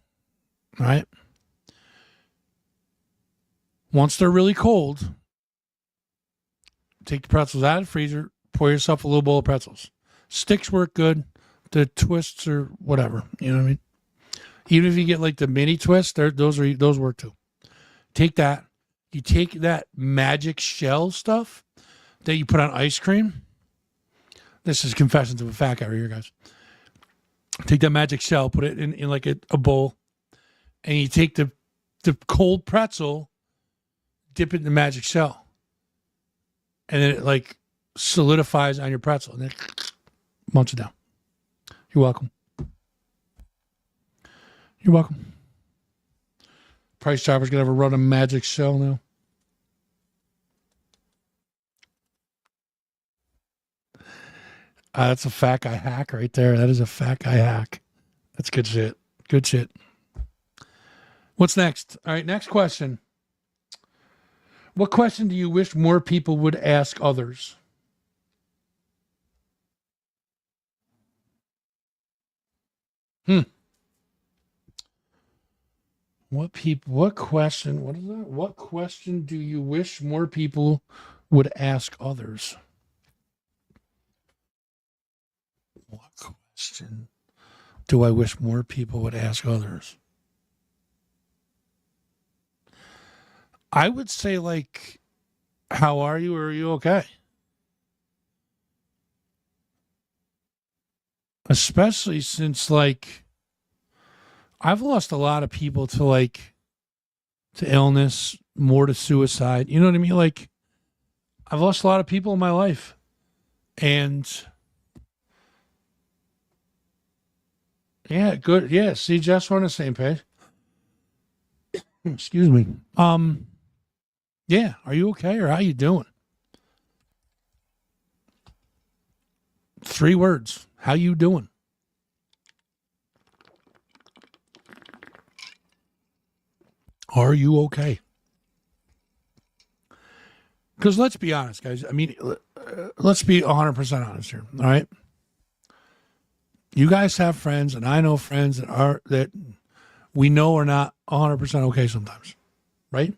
all right? Once they're really cold, take the pretzels out of the freezer, pour yourself a little bowl of pretzels. Sticks work good. The twists or whatever, you know what I mean? Even if you get like the mini twists, those work too. Take that. You take that magic shell stuff that you put on ice cream. This is confessions of a fat guy right here, guys. Take that magic shell, put it in like a bowl, and you take the cold pretzel, dip it in the magic shell, and then it like solidifies on your pretzel, and then munch it down. You're welcome. You're welcome. Price Chopper's gonna have a run a magic shell now. That's a fat guy hack right there. That is a fat guy hack. That's good shit. Good shit. What's next? All right, next question. What question do you wish more people would ask others? What question? What is that? What question do you wish more people would ask others? What question do I wish more people would ask others? I would say, like, how are you? Or are you okay? Especially since, like, I've lost a lot of people to illness, more to suicide. You know what I mean? Like, I've lost a lot of people in my life. And yeah, good. Yeah, see, Jess, we're on the same page. Excuse me. Yeah, are you okay or how you doing? 3 words. How you doing? Are you okay? Because let's be honest, guys. I mean, let's be 100% honest here. All right. You guys have friends, and I know friends that we know are not 100% okay sometimes, right?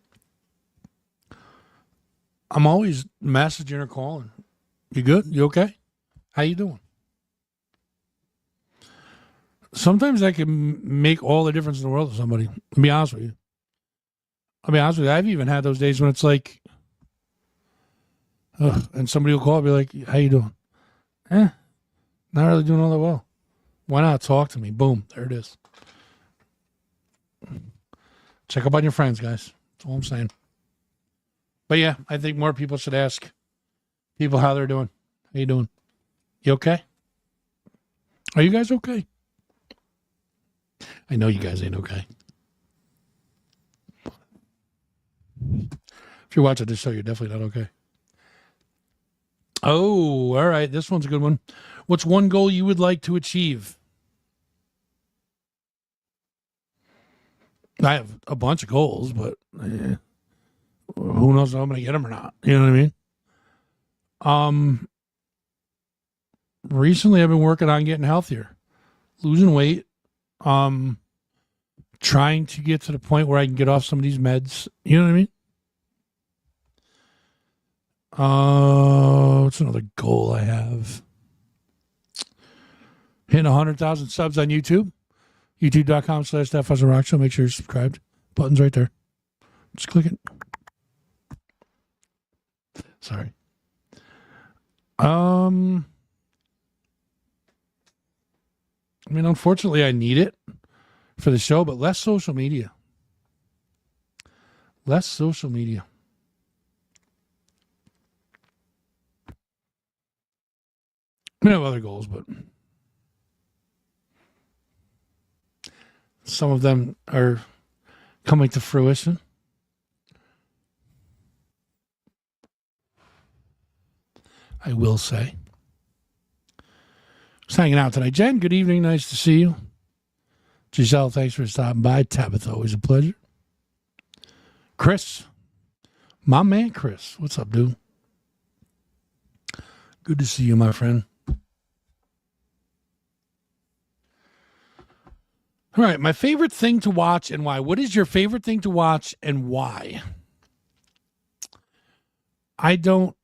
I'm always messaging or calling. You good? You okay? How you doing? Sometimes that can make all the difference in the world to somebody. To be honest with you. I've even had those days when it's like, and somebody will call and be like, how you doing? Not really doing all that well. Why not talk to me? Boom, there it is. Check up on your friends, guys. That's all I'm saying. But yeah, I think more people should ask people how they're doing. How you doing? You okay? Are you guys okay? I know you guys ain't okay. If you're watching this show, you're definitely not okay. Oh, all right. This one's a good one. What's one goal you would like to achieve? I have a bunch of goals, but who knows if I'm going to get them or not? You know what I mean? Recently I've been working on getting healthier, losing weight, trying to get to the point where I can get off some of these meds. You know what I mean? What's another goal I have? Hitting 100,000 subs on YouTube. YouTube.com/That Rock Show. Make sure you're subscribed. Button's right there. Just click it. Sorry. I mean, unfortunately, I need it for the show, but less social media. Less social media. I mean, I have other goals, but some of them are coming to fruition. I will say. Just hanging out tonight. Jen, good evening. Nice to see you. Giselle, thanks for stopping by. Tabitha, always a pleasure. Chris, my man Chris. What's up, dude? Good to see you, my friend. All right, my favorite thing to watch and why. What is your favorite thing to watch and why? I don't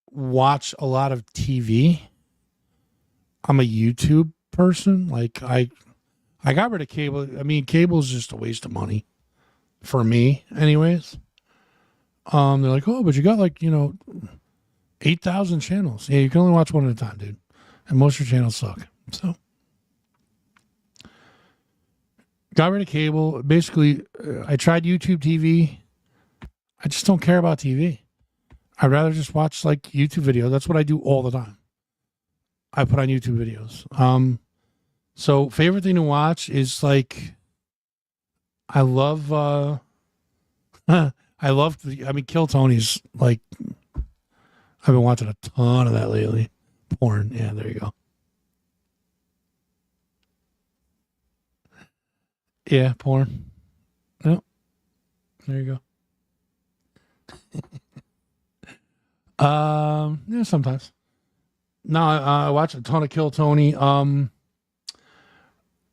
watch a lot of TV. I'm a YouTube person. Like I got rid of cable. I mean, cable is just a waste of money for me, anyways. They're like, oh, but you got 8,000 channels. Yeah, you can only watch one at a time, dude. And most of your channels suck. So got rid of cable. Basically, I tried YouTube TV. I just don't care about TV. I'd rather just watch YouTube videos. That's what I do all the time. I put on YouTube videos. So favorite thing to watch is I love Kill Tony's I've been watching a ton of that lately. Porn. Yeah, there you go. Yeah, porn. No. There you go. Yeah, sometimes. No, I watch a ton of Kill Tony.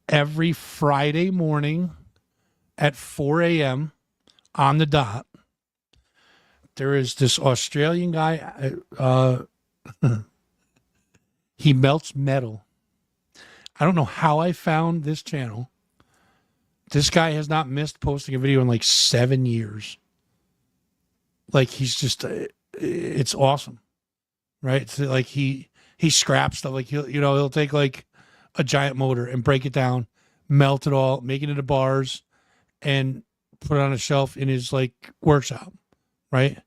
Every Friday morning at 4 a.m. on the dot, there is this Australian guy. He melts metal. I don't know how I found this channel. This guy has not missed posting a video in 7 years. He's just, it's awesome, right? So he scraps stuff. He'll take a giant motor and break it down, melt it all, make it into bars, and put it on a shelf in his workshop, right?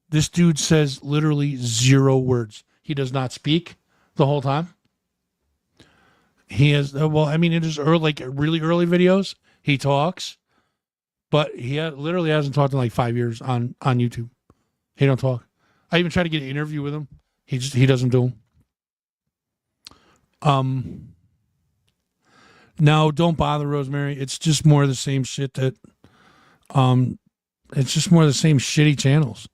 This dude says literally 0 words. He does not speak the whole time. He has, in his really early videos, he talks, but he literally hasn't talked in 5 years on YouTube. He don't talk. I even tried to get an interview with him. He doesn't do them. No, don't bother, Rosemary. It's just more of the same shit it's just more of the same shitty channels.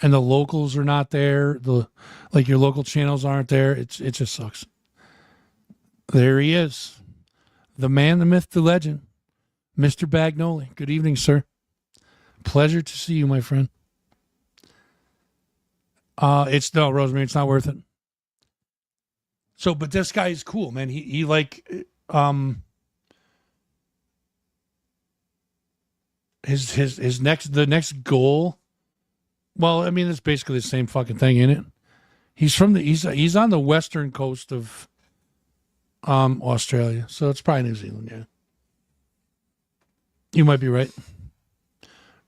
And the locals are not there. Your local channels aren't there. It just sucks. There he is. The man, the myth, the legend. Mr. Bagnoli. Good evening, sir. Pleasure to see you, my friend. No, Rosemary, it's not worth it. So, but this guy is cool, man. His next goal. Well, I mean, it's basically the same fucking thing, isn't it? He's on the western coast of Australia, so it's probably New Zealand. Yeah, you might be right.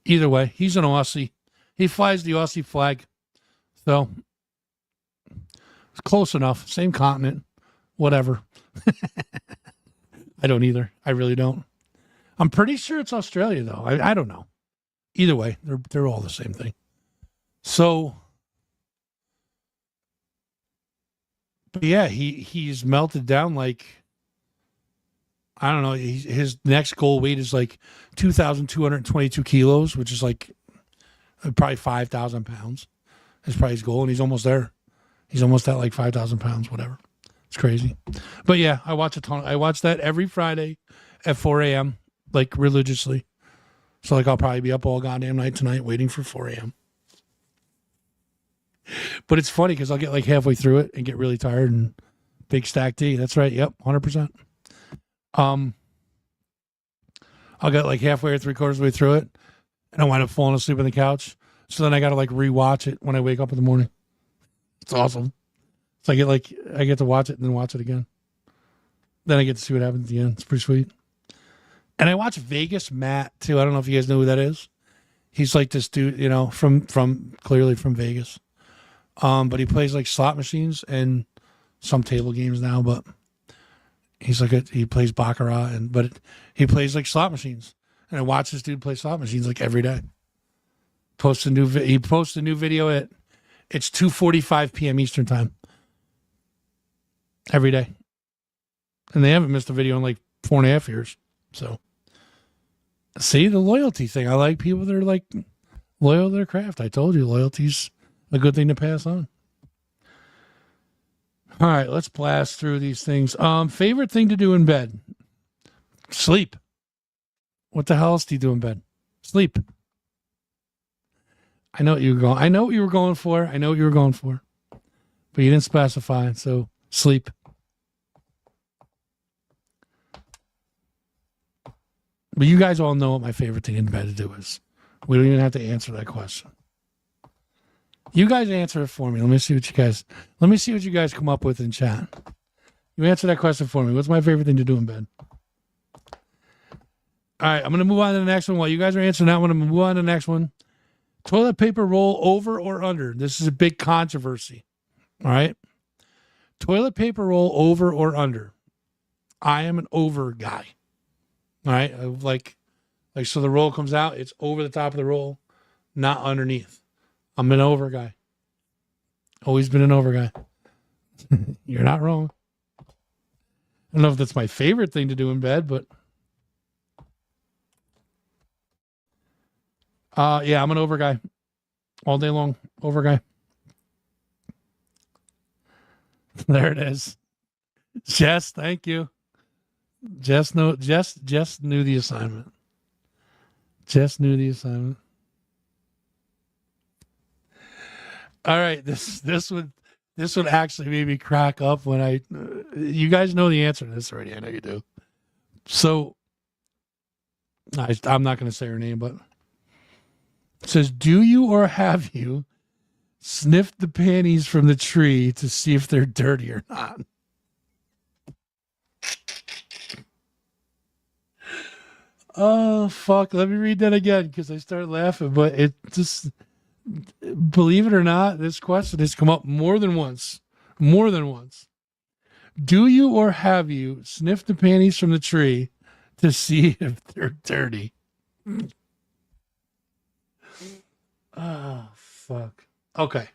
Either way, he's an Aussie. He flies the Aussie flag, so it's close enough. Same continent, whatever. I don't either. I really don't. I'm pretty sure it's Australia, though. I don't know. Either way, they're all the same thing. So, but yeah, he's melted down like, I don't know. His next goal weight is like 2,222 kilos, which is like probably 5,000 pounds. Is probably his goal, and he's almost there. He's almost at like 5,000 pounds, whatever. It's crazy. But yeah, I watch a ton. I watch that every Friday at 4 a.m., like religiously. So like I'll probably be up all goddamn night tonight waiting for 4 a.m. But it's funny because I'll get like halfway through it and get really tired and big stack D. That's right. Yep, 100%. I'll get like halfway or 3/4 of the way through it, and I wind up falling asleep on the couch. So then I got to like rewatch it when I wake up in the morning. It's awesome. So I get to watch it and then watch it again. Then I get to see what happens at the end. It's pretty sweet. And I watch Vegas Matt too. I don't know if you guys know who that is. He's like this dude, you know, from clearly from Vegas. But he plays like slot machines and some table games now. But he's like he plays baccarat but he plays like slot machines. And I watch this dude play slot machines like every day. He posts a new video at it's 2:45 p.m. Eastern time every day, and they haven't missed a video in like 4.5 years. So, see the loyalty thing. I like people that are like loyal to their craft. I told you, loyalty's a good thing to pass on. All right, let's blast through these things. Favorite thing to do in bed? Sleep. What the hell else do you do in bed? Sleep. I know what you were going. I know what you were going for. But you didn't specify. So sleep. But you guys all know what my favorite thing in bed to do is. We don't even have to answer that question. You guys answer it for me. Let me see what you guys come up with in chat. You answer that question for me. What's my favorite thing to do in bed? All right, I'm going to move on to the next one. While you guys are answering that one, I'm going to move on to the next one. Toilet paper roll over or under? This is a big controversy. All right. Toilet paper roll over or under? I am an over guy. All right. Like so the roll comes out, it's over the top of the roll, not underneath. I'm an over guy. Always been an over guy. You're not wrong. I don't know if that's my favorite thing to do in bed, but yeah, I'm an over guy. All day long, over guy. There it is. Jess, thank you. Jess knew the assignment. Jess knew the assignment. All right, this would actually made me crack up when you guys know the answer to this already. I know you do. So I'm not going to say her name, but it says, do you or have you sniffed the panties from the tree to see if they're dirty or not? Oh, fuck. Let me read that again because I started laughing. But it just, believe it or not, this question has come up more than once. More than once. Do you or have you sniffed the panties from the tree to see if they're dirty? Oh, fuck. Okay.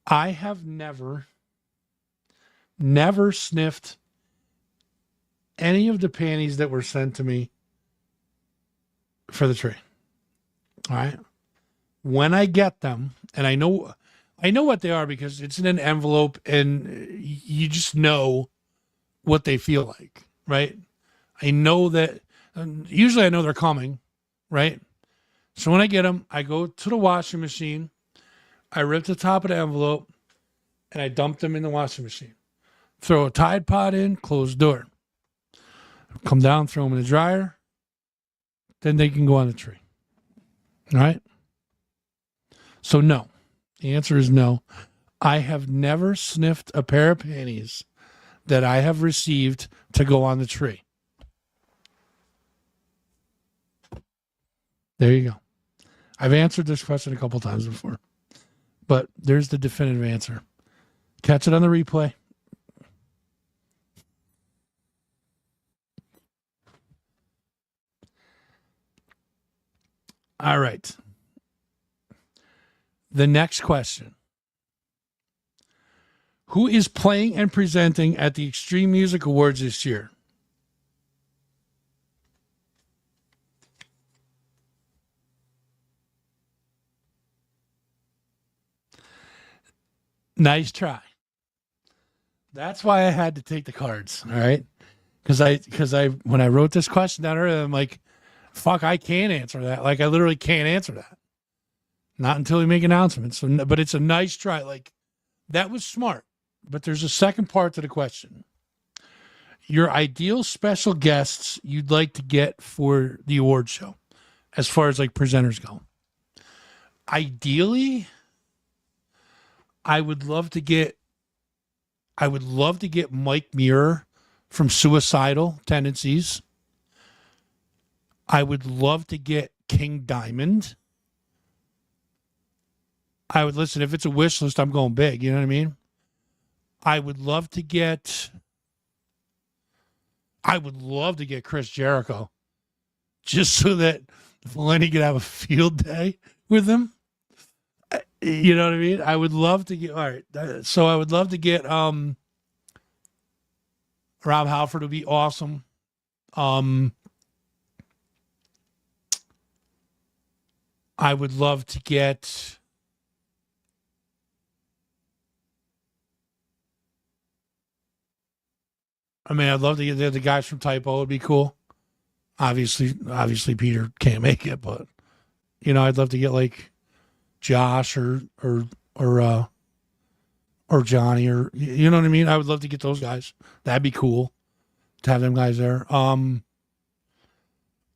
I have never sniffed any of the panties that were sent to me for the tree. All right. When I get them, and I know what they are because it's in an envelope and you just know what they feel like, right? I know that, usually I know they're coming, right? So when I get them, I go to the washing machine, I rip the top of the envelope, and I dump them in the washing machine. Throw a Tide Pod in, close the door. Come down, throw them in the dryer. Then they can go on the tree. All right? So no. The answer is no. I have never sniffed a pair of panties that I have received to go on the tree. There you go. I've answered this question a couple times before, but there's the definitive answer. Catch it on the replay. All right. The next question. Who is playing and presenting at the Extreme Music Awards this year? Nice try. That's why I had to take the cards. All right. Because when I wrote this question down earlier, I'm like, fuck, I can't answer that. Like, I literally can't answer that. Not until we make announcements. So, but it's a nice try. Like, that was smart. But there's a second part to the question. Your ideal special guests you'd like to get for the award show, as far as like presenters go. Ideally, I would love to get Mike Muir from Suicidal Tendencies. I would love to get King Diamond. I would listen, if it's a wish list, I'm going big, you know what I mean? I would love to get Chris Jericho, just so that Lenny could have a field day with him. You know what I mean? I would love to get, all right. So I would love to get Rob Halford would be awesome. I would love to get I'd love to get the guys from Typo. Would be cool. Obviously Peter can't make it, but I'd love to get like Josh or Johnny, or you know what I mean? I would love to get those guys. That'd be cool to have them guys there.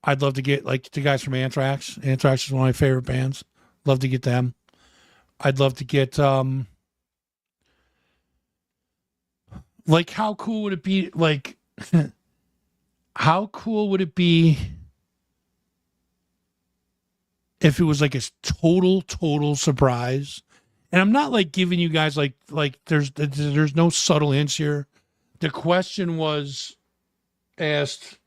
I'd love to get like the guys from Anthrax. Anthrax is one of my favorite bands. Love to get them. I'd love to get like, how cool would it be? Like, how cool would it be if it was like a total surprise? And I'm not like giving you guys like there's no subtle hints here. The question was asked,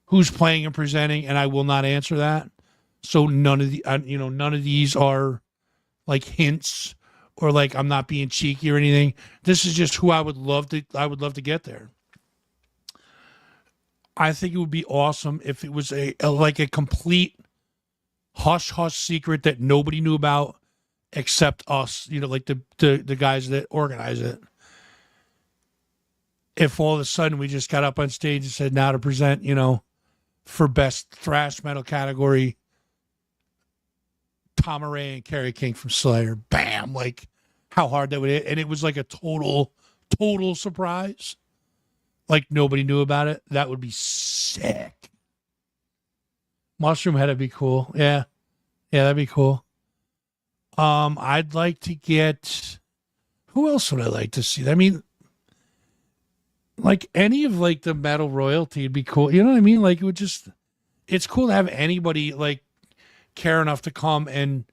who's playing and presenting, and I will not answer that. So none of these are like hints, or like I'm not being cheeky or anything. This is just who I would love to get there. I think it would be awesome if it was a complete hush secret that nobody knew about except us, like the guys that organize it. If all of a sudden we just got up on stage and said, now to present, for best thrash metal category, Tom Araya and Kerry King from Slayer. Bam! Like, how hard that would hit. And it was like a total surprise. Like, nobody knew about it. That would be sick. Mushroom Head would be cool. Yeah, that'd be cool. I'd like to get... Who else would I like to see? I mean, like, any of, like, the metal royalty would be cool. You know what I mean? Like, it would just... It's cool to have anybody, like, care enough to come and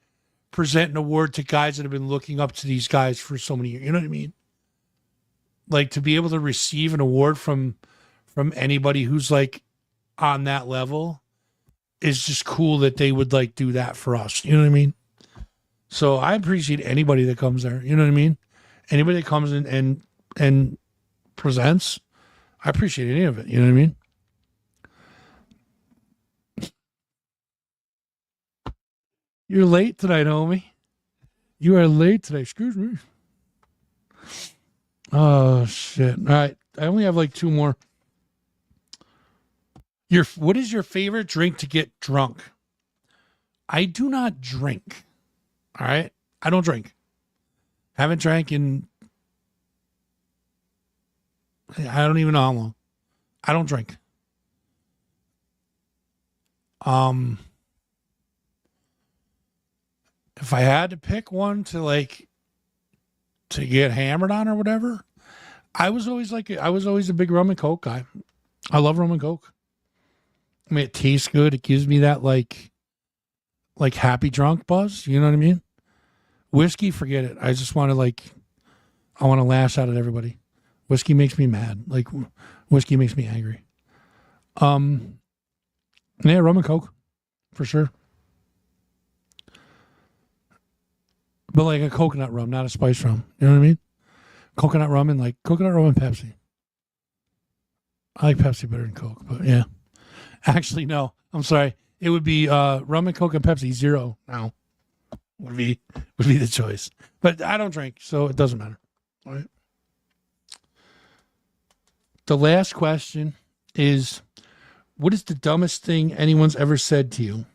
present an award to guys that have been looking up to these guys for so many years. You know what I mean? Like, to be able to receive an award from anybody who's like on that level is just cool that they would like do that for us. You know what I mean? So I appreciate anybody that comes there. You know what I mean? Anybody that comes in and presents, I appreciate any of it. You know what I mean? You're late tonight, homie. You are late today. Excuse me. Oh, shit. All right. I only have like two more. What is your favorite drink to get drunk? I do not drink. All right? I don't drink. Haven't drank in... I don't even know how long. I don't drink. If I had to pick one to get hammered on or whatever, I was always a big rum and coke guy. I love rum and coke. I mean, it tastes good. It gives me that like happy drunk buzz. You know what I mean? Whiskey, forget it. I just want to I want to lash out at everybody. Whiskey makes me mad. Like, whiskey makes me angry. Yeah, rum and coke, for sure. But like a coconut rum, not a spice rum. You know what I mean? Coconut rum and Pepsi. I like Pepsi better than Coke, but yeah. Actually, no. I'm sorry. It would be rum and Coke and Pepsi. Zero now would be the choice. But I don't drink, so it doesn't matter. All right. The last question is, what is the dumbest thing anyone's ever said to you?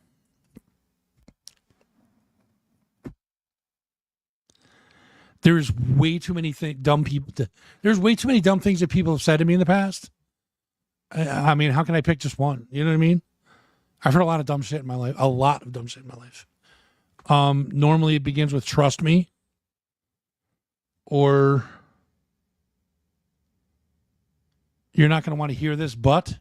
There's way too many dumb people. There's way too many dumb things that people have said to me in the past. I mean, how can I pick just one? You know what I mean? I've heard a lot of dumb shit in my life. A lot of dumb shit in my life. Normally it begins with trust me. Or you're not going to want to hear this, but.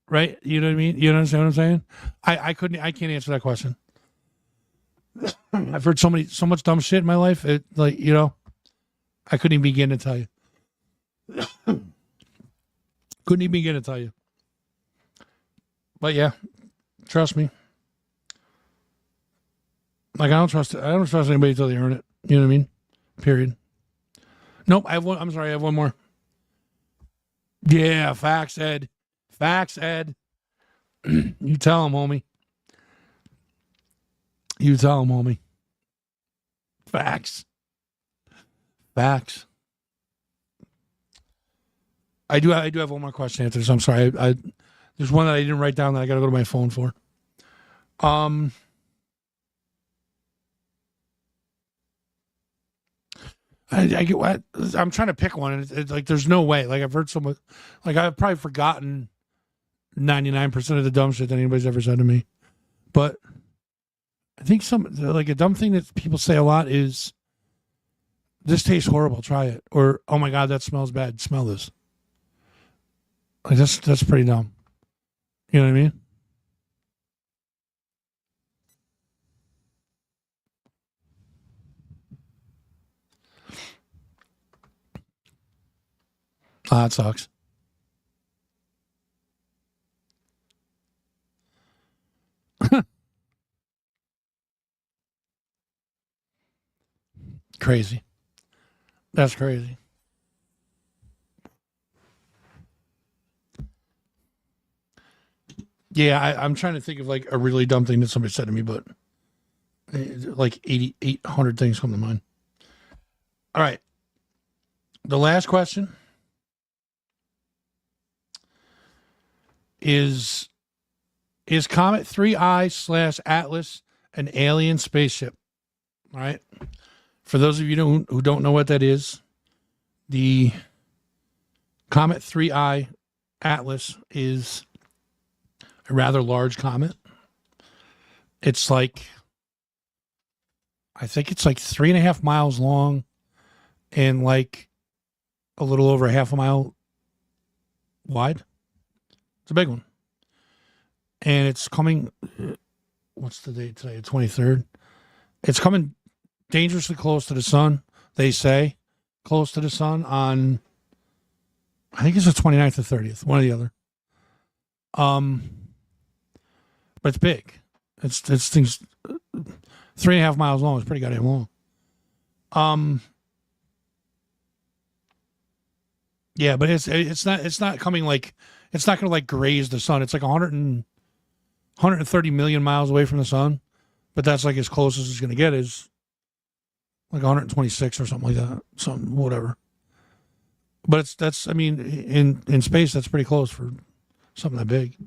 Right? You know what I mean? You understand what I'm saying? I can't answer that question. I've heard so much dumb shit in my life. I couldn't even begin to tell you. Couldn't even begin to tell you. But yeah, trust me. Like I don't trust anybody until they earn it. You know what I mean? Period. Nope. I have one more. Yeah, facts, Ed. Facts, Ed. You tell him, homie. You tell him, homie. Facts. Facts. I do have one more question to answer, so I'm sorry. There's one that I didn't write down that I got to go to my phone for. I'm trying to pick one, and it's like there's no way. Like I've heard someone, like I've probably forgotten 99% of the dumb shit that anybody's ever said to me, but I think a dumb thing that people say a lot is, "This tastes horrible. Try it," or "Oh my god, that smells bad. Smell this." Like that's pretty dumb. You know what I mean? That sucks. Crazy. That's crazy. Yeah, I'm trying to think of like a really dumb thing that somebody said to me, but like 800 things come to mind. All right. The last question is Comet 3I / Atlas an alien spaceship? All right. For those of you who don't know what that is, the Comet 3I Atlas is a rather large comet. It's like, I think it's like 3.5 miles long and like a little over half a mile wide. It's a big one. And it's coming, what's the date today? The 23rd. It's coming dangerously close to the sun, they say. Close to the sun on, I think it's the 29th or 30th, one or the other. But it's big. It's things 3.5 miles long. It's pretty goddamn long. Yeah, but it's not coming like, it's not going to like graze the sun. It's like 130 million miles away from the sun, but that's like as close as it's going to get, is like 126 or something like that. Something, whatever. But that's I mean, in space, that's pretty close for something that big.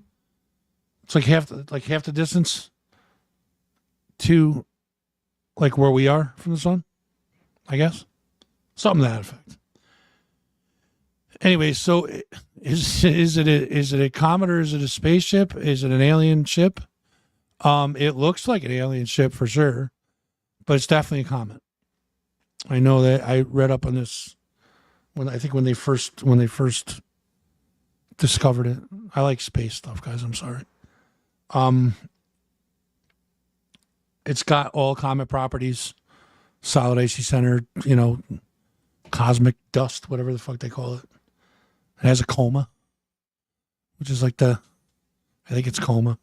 It's like half the distance to like where we are from the sun, I guess. Something to that effect. Anyway, so is it a comet or is it a spaceship? Is it an alien ship? It looks like an alien ship for sure, but it's definitely a comet. I know that I read up on this when they first discovered it. I like space stuff, guys. I'm sorry. It's got all comet properties, solid AC center, cosmic dust, whatever the fuck they call it. It has a coma, which is like I think it's coma.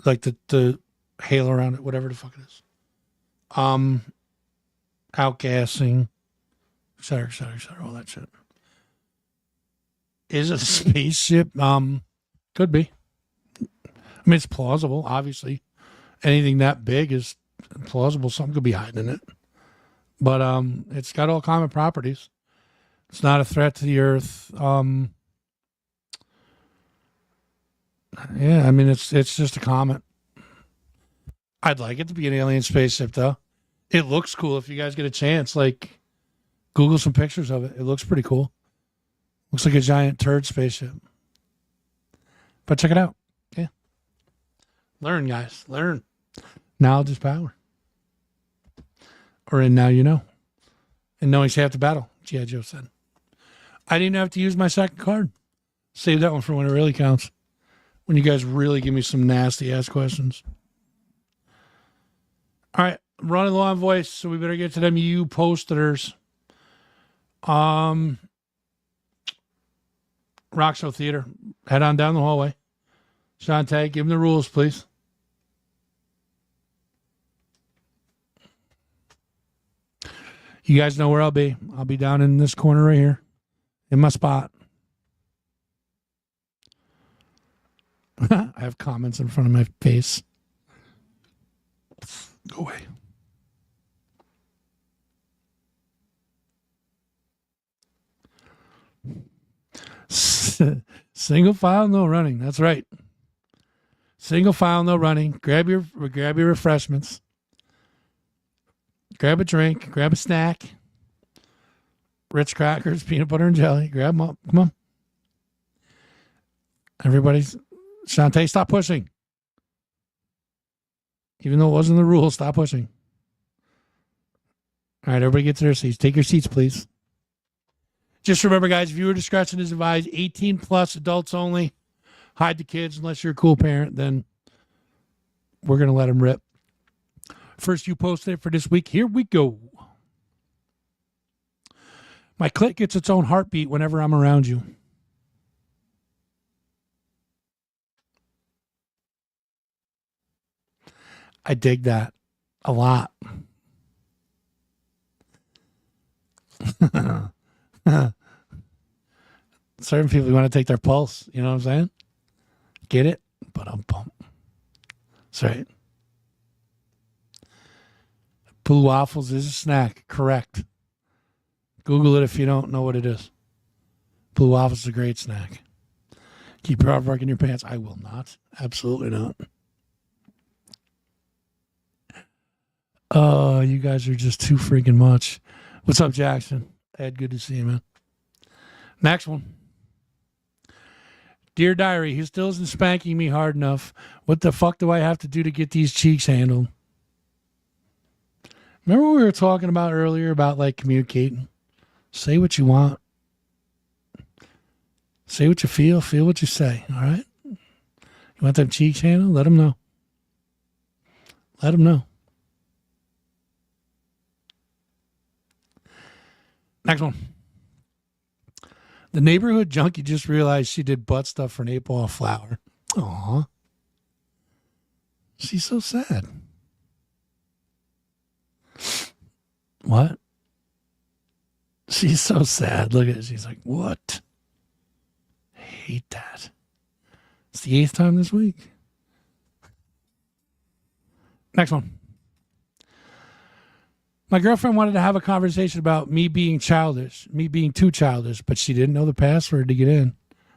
Like the halo around it, whatever the fuck it is. Outgassing, et cetera, et cetera, et cetera, all that shit. Is it a spaceship? Could be. I mean, it's plausible, obviously. Anything that big is plausible. Something could be hiding in it. But it's got all common properties. It's not a threat to the Earth. Yeah, I mean, it's just a comet. I'd like it to be an alien spaceship, though. It looks cool if you guys get a chance. Like, Google some pictures of it. It looks pretty cool. Looks like a giant turd spaceship. But check it out. Yeah. Learn, guys. Learn. Knowledge is power. Or in Now You Know. And knowing's half the battle, G.I. Joe said. I didn't have to use my second card. Save that one for when it really counts. When you guys really give me some nasty ass questions. All right. I'm running low on voice, so we better get to them you posters. Rock Show Theater. Head on down the hallway. Shantae, give him the rules, please. You guys know where I'll be. I'll be down in this corner right here. In my spot. I have comments in front of my face. Go away. Single file, no running. That's right. Single file, no running. Grab your refreshments. Grab a drink. Grab a snack. Ritz crackers, peanut butter and jelly. Grab them up. Come on. Everybody's... Shantae, stop pushing. Even though it wasn't the rule, stop pushing. All right, everybody get to their seats. Take your seats, please. Just remember, guys, viewer discretion is advised. 18 plus, adults only. Hide the kids unless you're a cool parent. Then we're going to let them rip. First, you posted it for this week. Here we go. My clit gets its own heartbeat whenever I'm around you. I dig that a lot. Certain people want to take their pulse. You know what I'm saying? Get it? But I'm pumped. That's right. Blue waffles is a snack. Correct. Google it if you don't know what it is. Blue waffles is a great snack. Keep your artwork in your pants. I will not. Absolutely not. Oh, you guys are just too freaking much. What's up, Jackson? Ed, good to see you, man. Next one. Dear Diary, he still isn't spanking me hard enough. What the fuck do I have to do to get these cheeks handled? Remember what we were talking about earlier about like communicating? Say what you want. Say what you feel what you say, all right? You want them cheeks handled? Let them know. Let them know. Next one. The neighborhood junkie just realized she did butt stuff for an 8-ball flower. Aw. She's so sad. What? She's so sad. Look at it. She's like, what? I hate that. It's the 8th time this week. Next one. My girlfriend wanted to have a conversation about me being childish, me being too childish, but she didn't know the password to get in.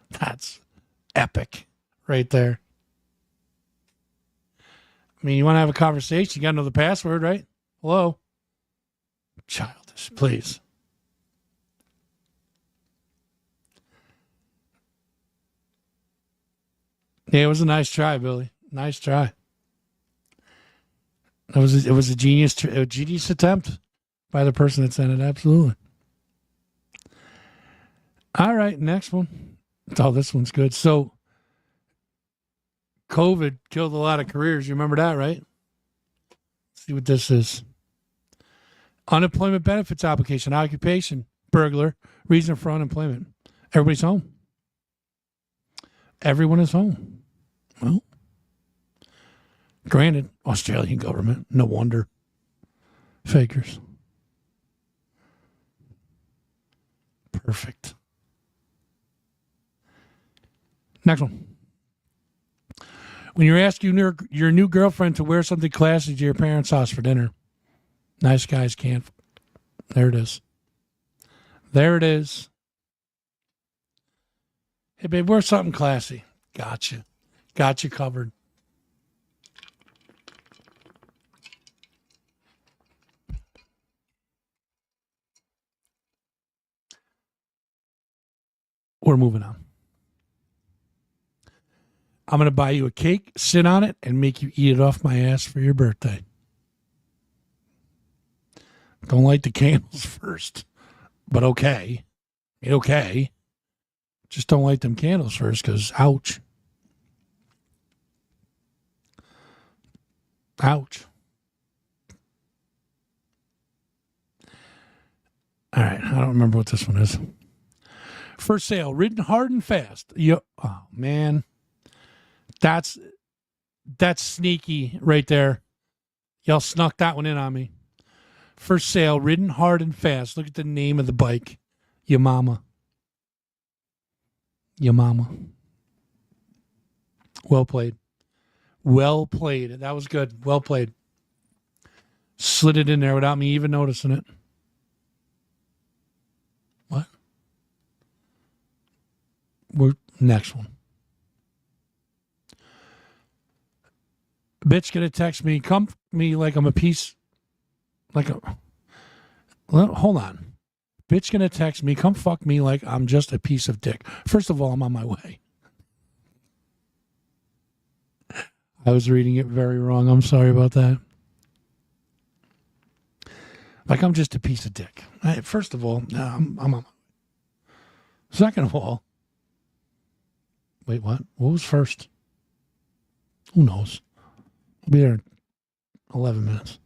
That's epic right there. I mean, you want to have a conversation, you got to know the password, right? Hello? Childish, please. Yeah, it was a nice try, Billy. Nice try. It was a genius attempt by the person that sent it. Absolutely. All right, next one. Oh, this one's good. So, COVID killed a lot of careers. You remember that, right? Let's see what this is. Unemployment benefits application, occupation, burglar, reason for unemployment. Everybody's home. Everyone is home. Well, Granted, Australian government, no wonder. Figures. Perfect. Next one. When you're asking your new girlfriend to wear something classy to your parents' house for dinner, nice guys can't. There it is. There it is. Hey, babe, wear something classy. Gotcha. Got you covered. We're moving on. I'm going to buy you a cake, sit on it, and make you eat it off my ass for your birthday. Don't light the candles first, but okay. Okay. Just don't light them candles first because ouch. Ouch. All right. I don't remember what this one is. For sale, written hard and fast. Oh, man. That's sneaky right there. Y'all snuck that one in on me. For sale, ridden hard and fast. Look at the name of the bike. Yamama. Yamama. Well played. Well played. That was good. Well played. Slid it in there without me even noticing it. What? Next one. Bitch gonna text me, come me like I'm a piece, like a. Well, hold on. Bitch gonna text me, come fuck me like I'm just a piece of dick. First of all, I'm on my way. I was reading it very wrong. I'm sorry about that. Like I'm just a piece of dick. First of all, I'm on my way. Second of all, wait, what? What was first? Who knows? I'll be there in 11 minutes.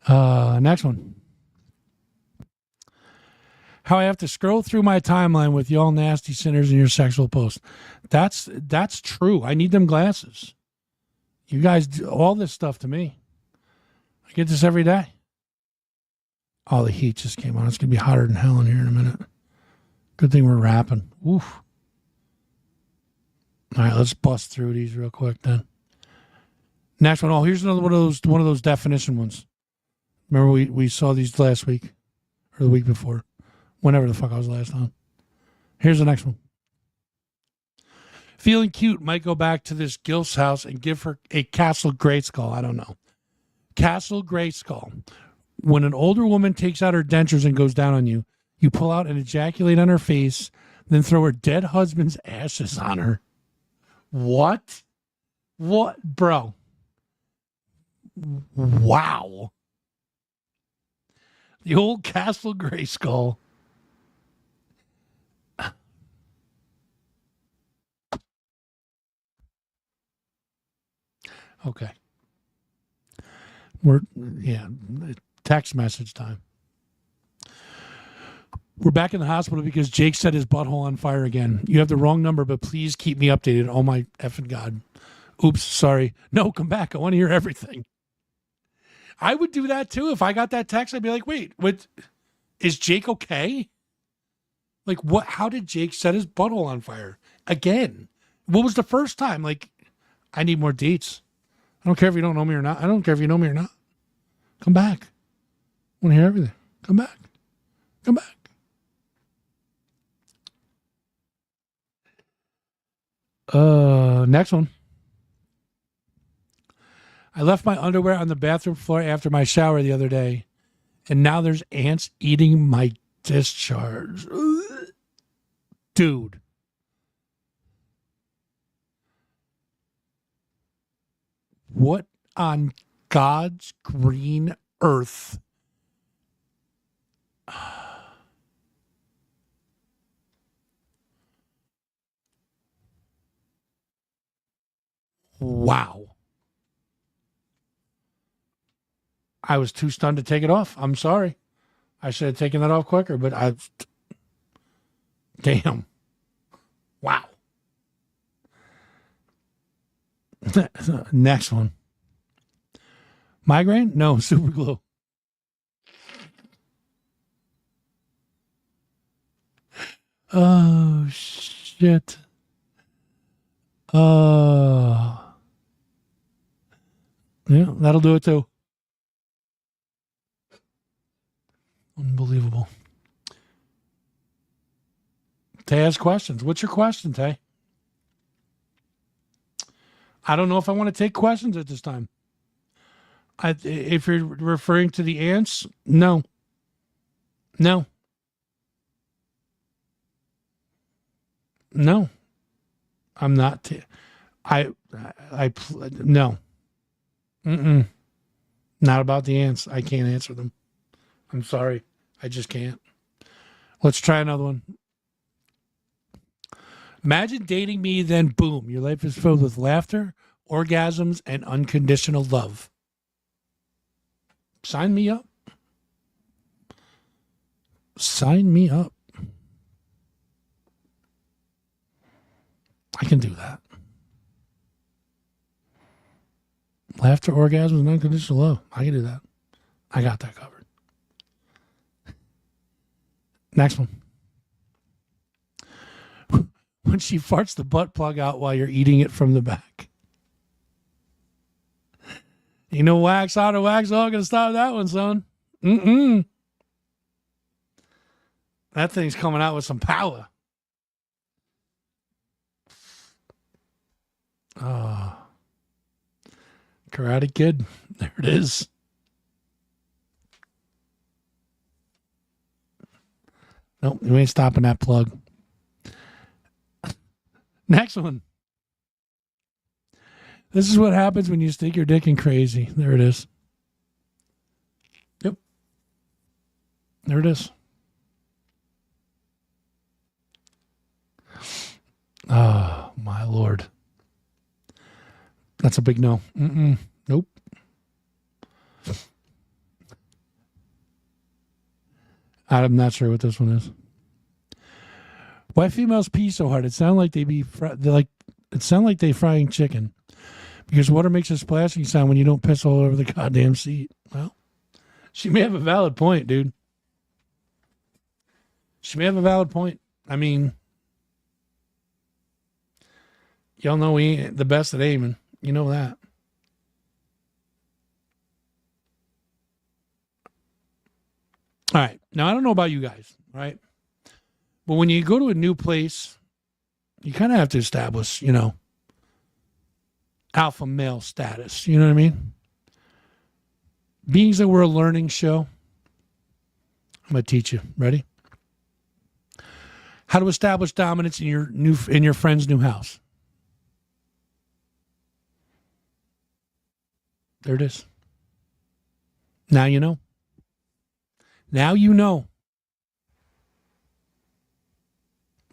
Next one. How I have to scroll through my timeline with y'all nasty sinners and your sexual posts. That's true. I need them glasses. You guys do all this stuff to me. I get this every day. Oh, the heat just came on. It's going to be hotter than hell in here in a minute. Good thing we're wrapping. Oof. All right, let's bust through these real quick then. Next one. Oh, here's another one of those definition ones. Remember we saw these last week or the week before, whenever the fuck I was last on. Here's the next one. Feeling cute, might go back to this Gilf's house and give her a Castle Grayskull. I don't know. Castle Grayskull. When an older woman takes out her dentures and goes down on you, you pull out and ejaculate on her face, then throw her dead husband's ashes on her. What? What? Bro. Wow. The old Castle Grayskull. Okay. Text message time. We're back in the hospital because Jake set his butthole on fire again. You have the wrong number, but please keep me updated. Oh my effing God. Oops, sorry. No, come back. I want to hear everything. I would do that too. If I got that text, I'd be like, wait, what? Is Jake okay? Like, what? How did Jake set his butthole on fire again? What was the first time? Like, I need more dates. I don't care if you don't know me or not. I don't care if you know me or not. Come back. I want to hear everything. Come back. Come back. Next one. I left my underwear on the bathroom floor after my shower the other day, and now there's ants eating my discharge. Dude. What on God's green earth? Wow. I was too stunned to take it off. I'm sorry. I should have taken that off quicker, but damn. Wow. Next one. Migraine? No, super glue. Oh, shit. Oh. Yeah, that'll do it too. Unbelievable. Tay has questions. What's your question, Tay? I don't know if I want to take questions at this time. If you're referring to the ants, no. No. No. I'm not. No. Mm-mm. Not about the ants. I can't answer them. I'm sorry. I just can't. Let's try another one. Imagine dating me, then boom, your life is filled with laughter, orgasms, and unconditional love. Sign me up. Sign me up. I can do that. Laughter, orgasms, and unconditional love. I can do that. I got that covered. Next one. When she farts the butt plug out while you're eating it from the back. You know, wax out or wax all gonna stop that one, son. Mm-mm. That thing's coming out with some power. Oh. Karate Kid. There it is. Nope, you ain't stopping that plug. Next one. This is what happens when you stick your dick in crazy. There it is. Yep. There it is. Oh, my Lord. That's a big no. Mm-mm. Nope. I'm not sure what this one is. Why females pee so hard? It sounds like it sound like they frying chicken. Because water makes a splashing sound when you don't piss all over the goddamn seat. Well, she may have a valid point, dude. She may have a valid point. I mean, y'all know we ain't the best at aiming. You know that. All right. Now, I don't know about you guys, right? But when you go to a new place, you kind of have to establish, alpha male status. You know what I mean? Being that we're a learning show, I'm going to teach you. Ready? How to establish dominance in your friend's new house. There it is. Now you know. Now you know.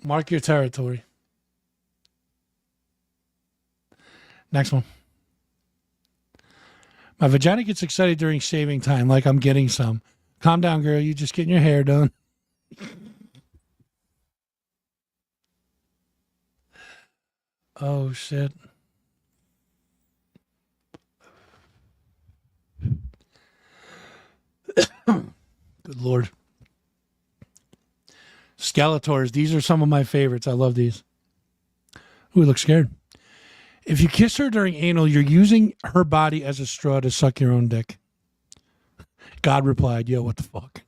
Mark your territory. Next one. My vagina gets excited during shaving time, like I'm getting some. Calm down, girl. You just getting your hair done. Oh, shit. Good Lord. Skeletors. These are some of my favorites. I love these. Ooh, he looks scared. If you kiss her during anal, you're using her body as a straw to suck your own dick. God replied, yo, what the fuck?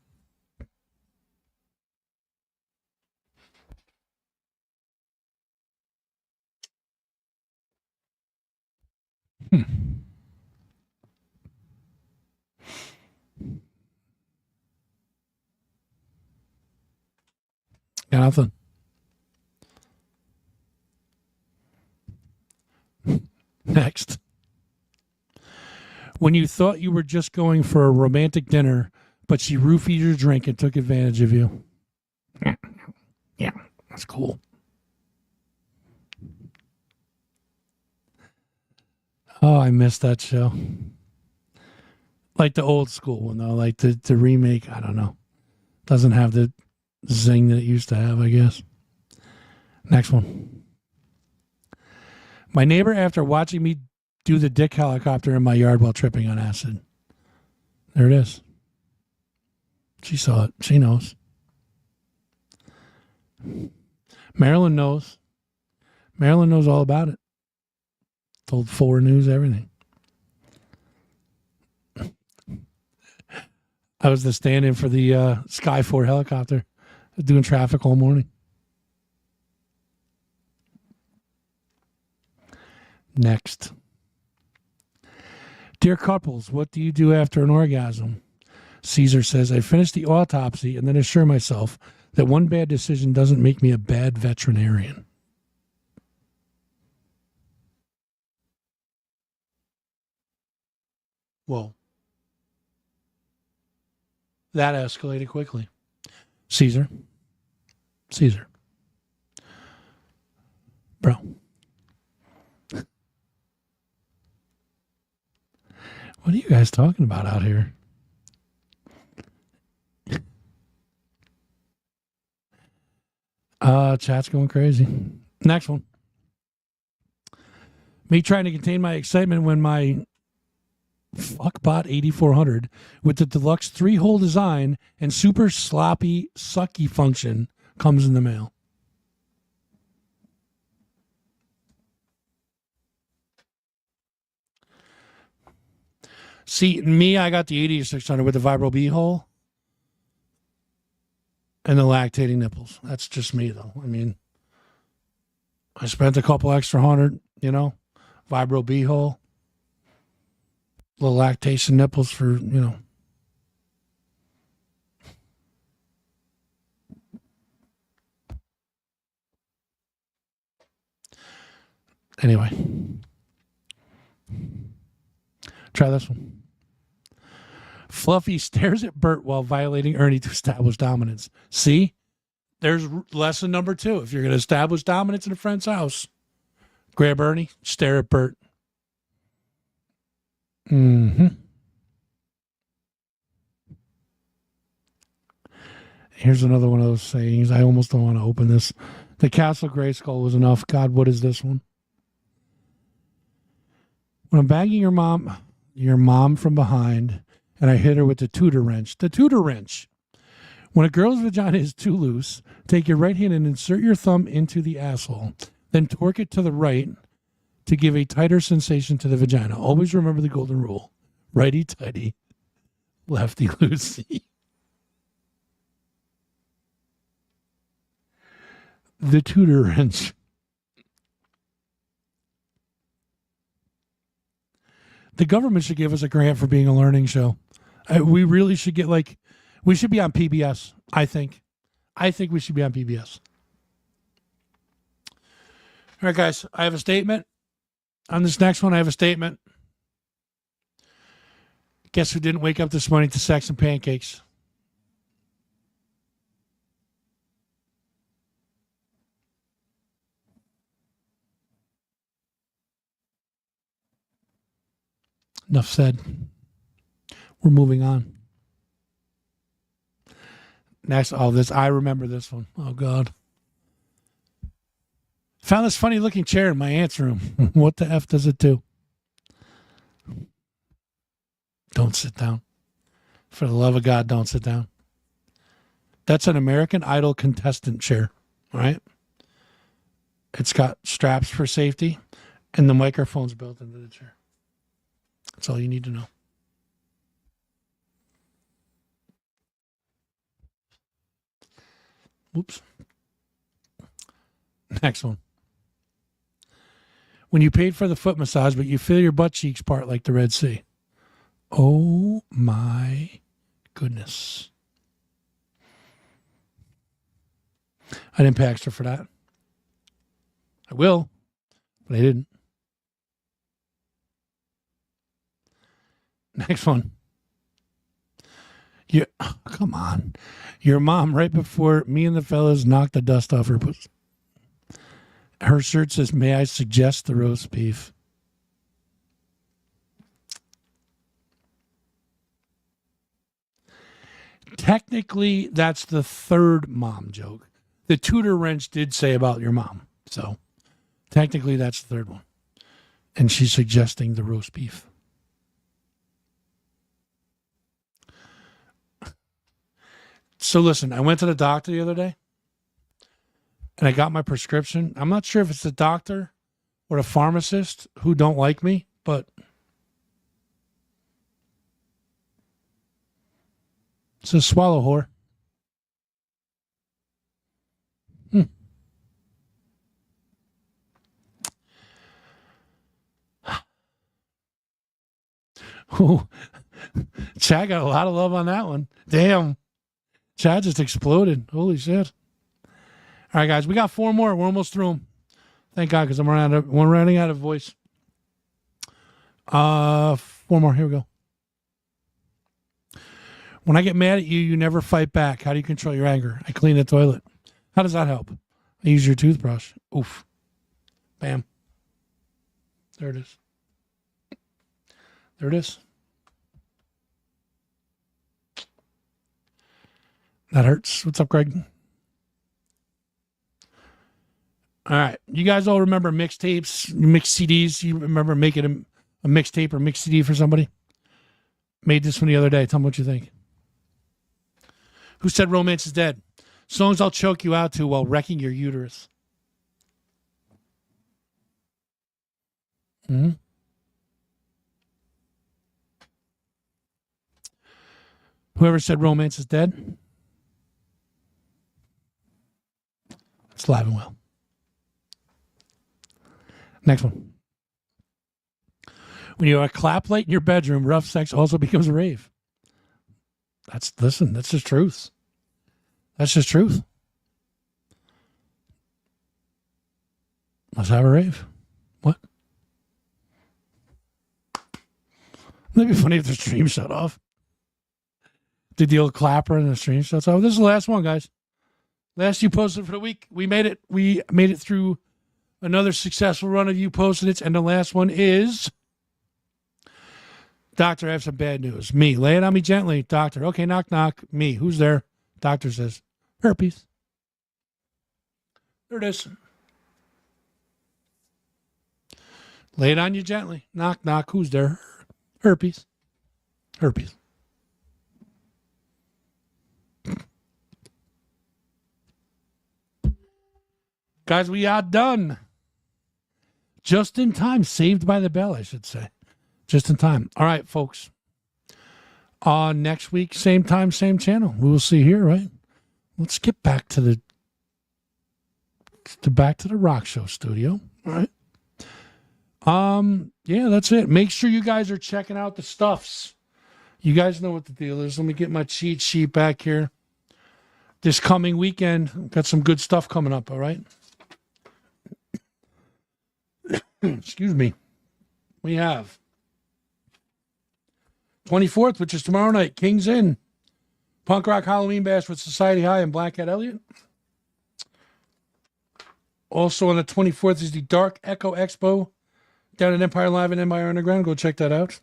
Got nothing. Next. When you thought you were just going for a romantic dinner, but she roofied your drink and took advantage of you. Yeah, that's cool. Oh, I missed that show. Like the old school one, though. Like the remake, I don't know. Doesn't have the zing that it used to have, I guess. Next one. My neighbor, after watching me do the dick helicopter in my yard while tripping on acid. There it is. She saw it. She knows. Marilyn knows. Marilyn knows all about it. Told 4 News everything. I was the stand-in for the Sky 4 helicopter. Doing traffic all morning. Next. Dear couples, what do you do after an orgasm? Caesar says, I finish the autopsy and then assure myself that one bad decision doesn't make me a bad veterinarian. Whoa. That escalated quickly. Caesar. Bro. What are you guys talking about out here? Chat's going crazy. Next one. Me trying to contain my excitement when my Fuckbot 8400 with the deluxe 3-hole design and super sloppy sucky function comes in the mail. See, me, I got the 8600 with the Vibro B hole and the lactating nipples. That's just me, though. I mean, I spent a couple extra $100, Vibro B hole. Little lactation nipples for, Anyway. Try this one. Fluffy stares at Bert while violating Ernie to establish dominance. See? There's lesson number 2. If you're going to establish dominance in a friend's house, grab Ernie, stare at Bert. Mm-hmm. Here's another one of those sayings. I almost don't want to open this. The Castle Grayskull was enough. God, what is this one? When I'm banging your mom from behind, and I hit her with the Tudor wrench. The Tudor wrench. When a girl's vagina is too loose, take your right hand and insert your thumb into the asshole. Then torque it to the right to give a tighter sensation to the vagina. Always remember the golden rule. Righty tighty, lefty loosey. The Tudor wrench. The government should give us a grant for being a learning show. We really should get we should be on PBS, I think. I think we should be on PBS. All right, guys, I have a statement. On this next one, I have a statement. Guess who didn't wake up this morning to sex and pancakes? Enough said. We're moving on. Next, I remember this one. Oh, God. Found this funny looking chair in my aunt's room. What the F does it do? Don't sit down. For the love of God, don't sit down. That's an American Idol contestant chair, all right? It's got straps for safety, and the microphone's built into the chair. That's all you need to know. Whoops. Next one. When you paid for the foot massage, but you feel your butt cheeks part like the Red Sea. Oh my goodness. I didn't pay extra for that. I will, but I didn't. Next one. Come on. Your mom, right before me and the fellas knocked the dust off her pussy. Her shirt says, may I suggest the roast beef? Technically, that's the third mom joke. The Tudor wrench did say about your mom. So, technically, that's the third one. And she's suggesting the roast beef. So listen, I went to the doctor the other day and I got my prescription. I'm not sure if it's the doctor or the pharmacist who don't like me, but it's a swallow whore. Oh, Chad got a lot of love on that one. Damn. Chad just exploded. Holy shit. All right, guys, we got 4 more. We're almost through them. Thank God, because we're running out of voice. 4 more. Here we go. When I get mad at you, you never fight back. How do you control your anger? I clean the toilet. How does that help? I use your toothbrush. Oof. Bam. There it is. There it is. That hurts. What's up, Greg? All right. You guys all remember mixtapes, mixed CDs? You remember making a mixtape or mixed CD for somebody? Made this one the other day. Tell me what you think. Who said romance is dead? Songs I'll choke you out to while wrecking your uterus. Mm-hmm. Whoever said romance is dead? It's alive and well. Next one. When you have a clap light in your bedroom, rough sex also becomes a rave. That's just truth. That's just truth. Let's have a rave. What? That'd be funny if the stream shut off. Did the old clapper and the stream shuts off. This is the last one, guys. Last you posted for the week. We made it. We made it through another successful run of you posted it, and the last one is Doctor, I have some bad news. Me. Lay it on me gently. Doctor. Okay, knock, knock. Me. Who's there? Doctor says, herpes. There it is. Lay it on you gently. Knock, knock. Who's there? Herpes. Herpes. Guys, we are done. Just in time. Saved by the bell, I should say. Just in time. All right, folks. Next week, same time, same channel. We will see here, right? Let's get back to the Rock Show studio. All right. Yeah, that's it. Make sure you guys are checking out the stuffs. You guys know what the deal is. Let me get my cheat sheet back here. This coming weekend, got some good stuff coming up, all right? Excuse me. We have 24th, which is tomorrow night, King's Inn. Punk Rock Halloween Bash with Society High and Black Cat Elliott. Also on the 24th is the Dark Echo Expo down at Empire Live and Empire Underground. Go check that out.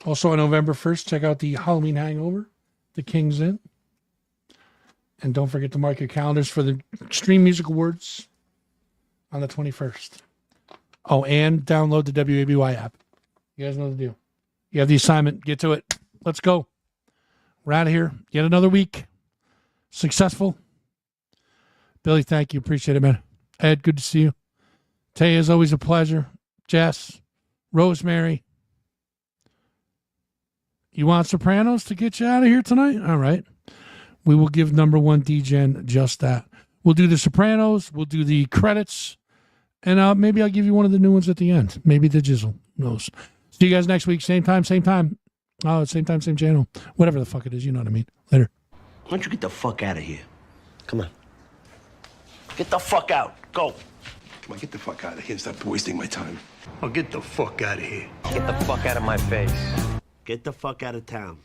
Also on November 1st, check out the Halloween Hangover, the King's Inn. And don't forget to mark your calendars for the Extreme Music Awards on the 21st. Oh, and download the WABY app. You guys know the deal. You have the assignment. Get to it. Let's go. We're out of here. Yet another week. Successful. Billy, thank you. Appreciate it, man. Ed, good to see you. Tay, is always a pleasure. Jess, Rosemary. You want Sopranos to get you out of here tonight? All right. We will give number one DGen just that. We'll do the Sopranos. We'll do the credits. And maybe I'll give you one of the new ones at the end. Maybe the Jizzle. Who knows? See you guys next week. Same time, same time. Oh, same time, same channel. Whatever the fuck it is. You know what I mean. Later. Why don't you get the fuck out of here? Come on. Get the fuck out. Go. Come on, get the fuck out of here and stop wasting my time. Oh, get the fuck out of here. Get the fuck out of my face. Get the fuck out of town.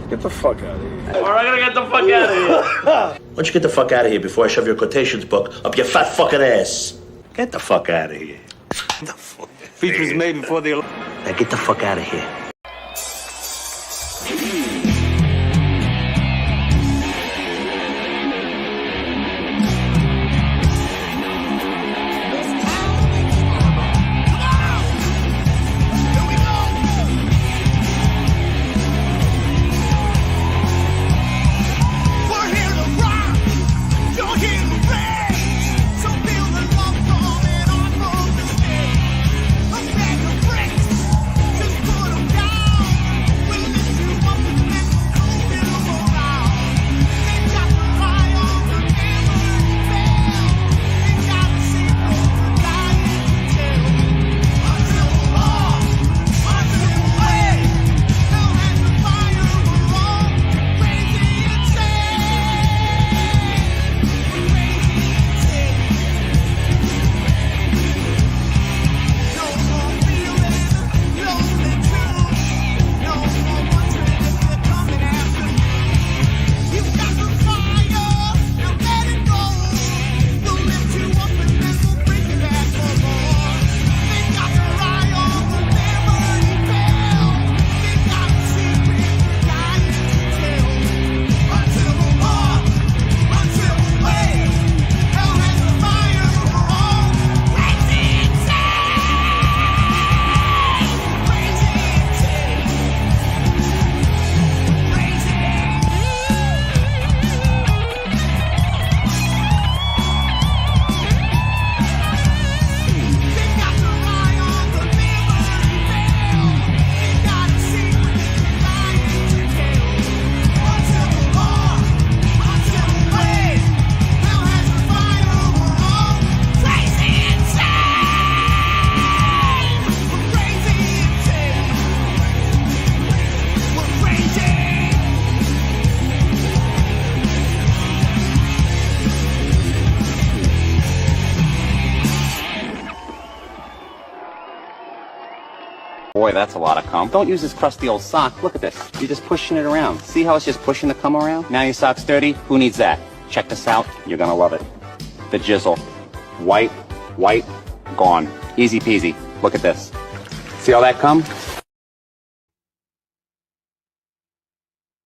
Get the fuck out of here. Or I'm gonna get the fuck out of here. Why don't you get the fuck out of here before I shove your quotations book up your fat fucking ass? Get the fuck out of here. The fuck? Features made before the... Now get the fuck out of here. Boy, that's a lot of cum. Don't use this crusty old sock. Look at this. You're just pushing it around. See how it's just pushing the cum around? Now your sock's dirty. Who needs that? Check this out. You're gonna love it. The jizzle. White, gone. Easy peasy. Look at this. See all that cum?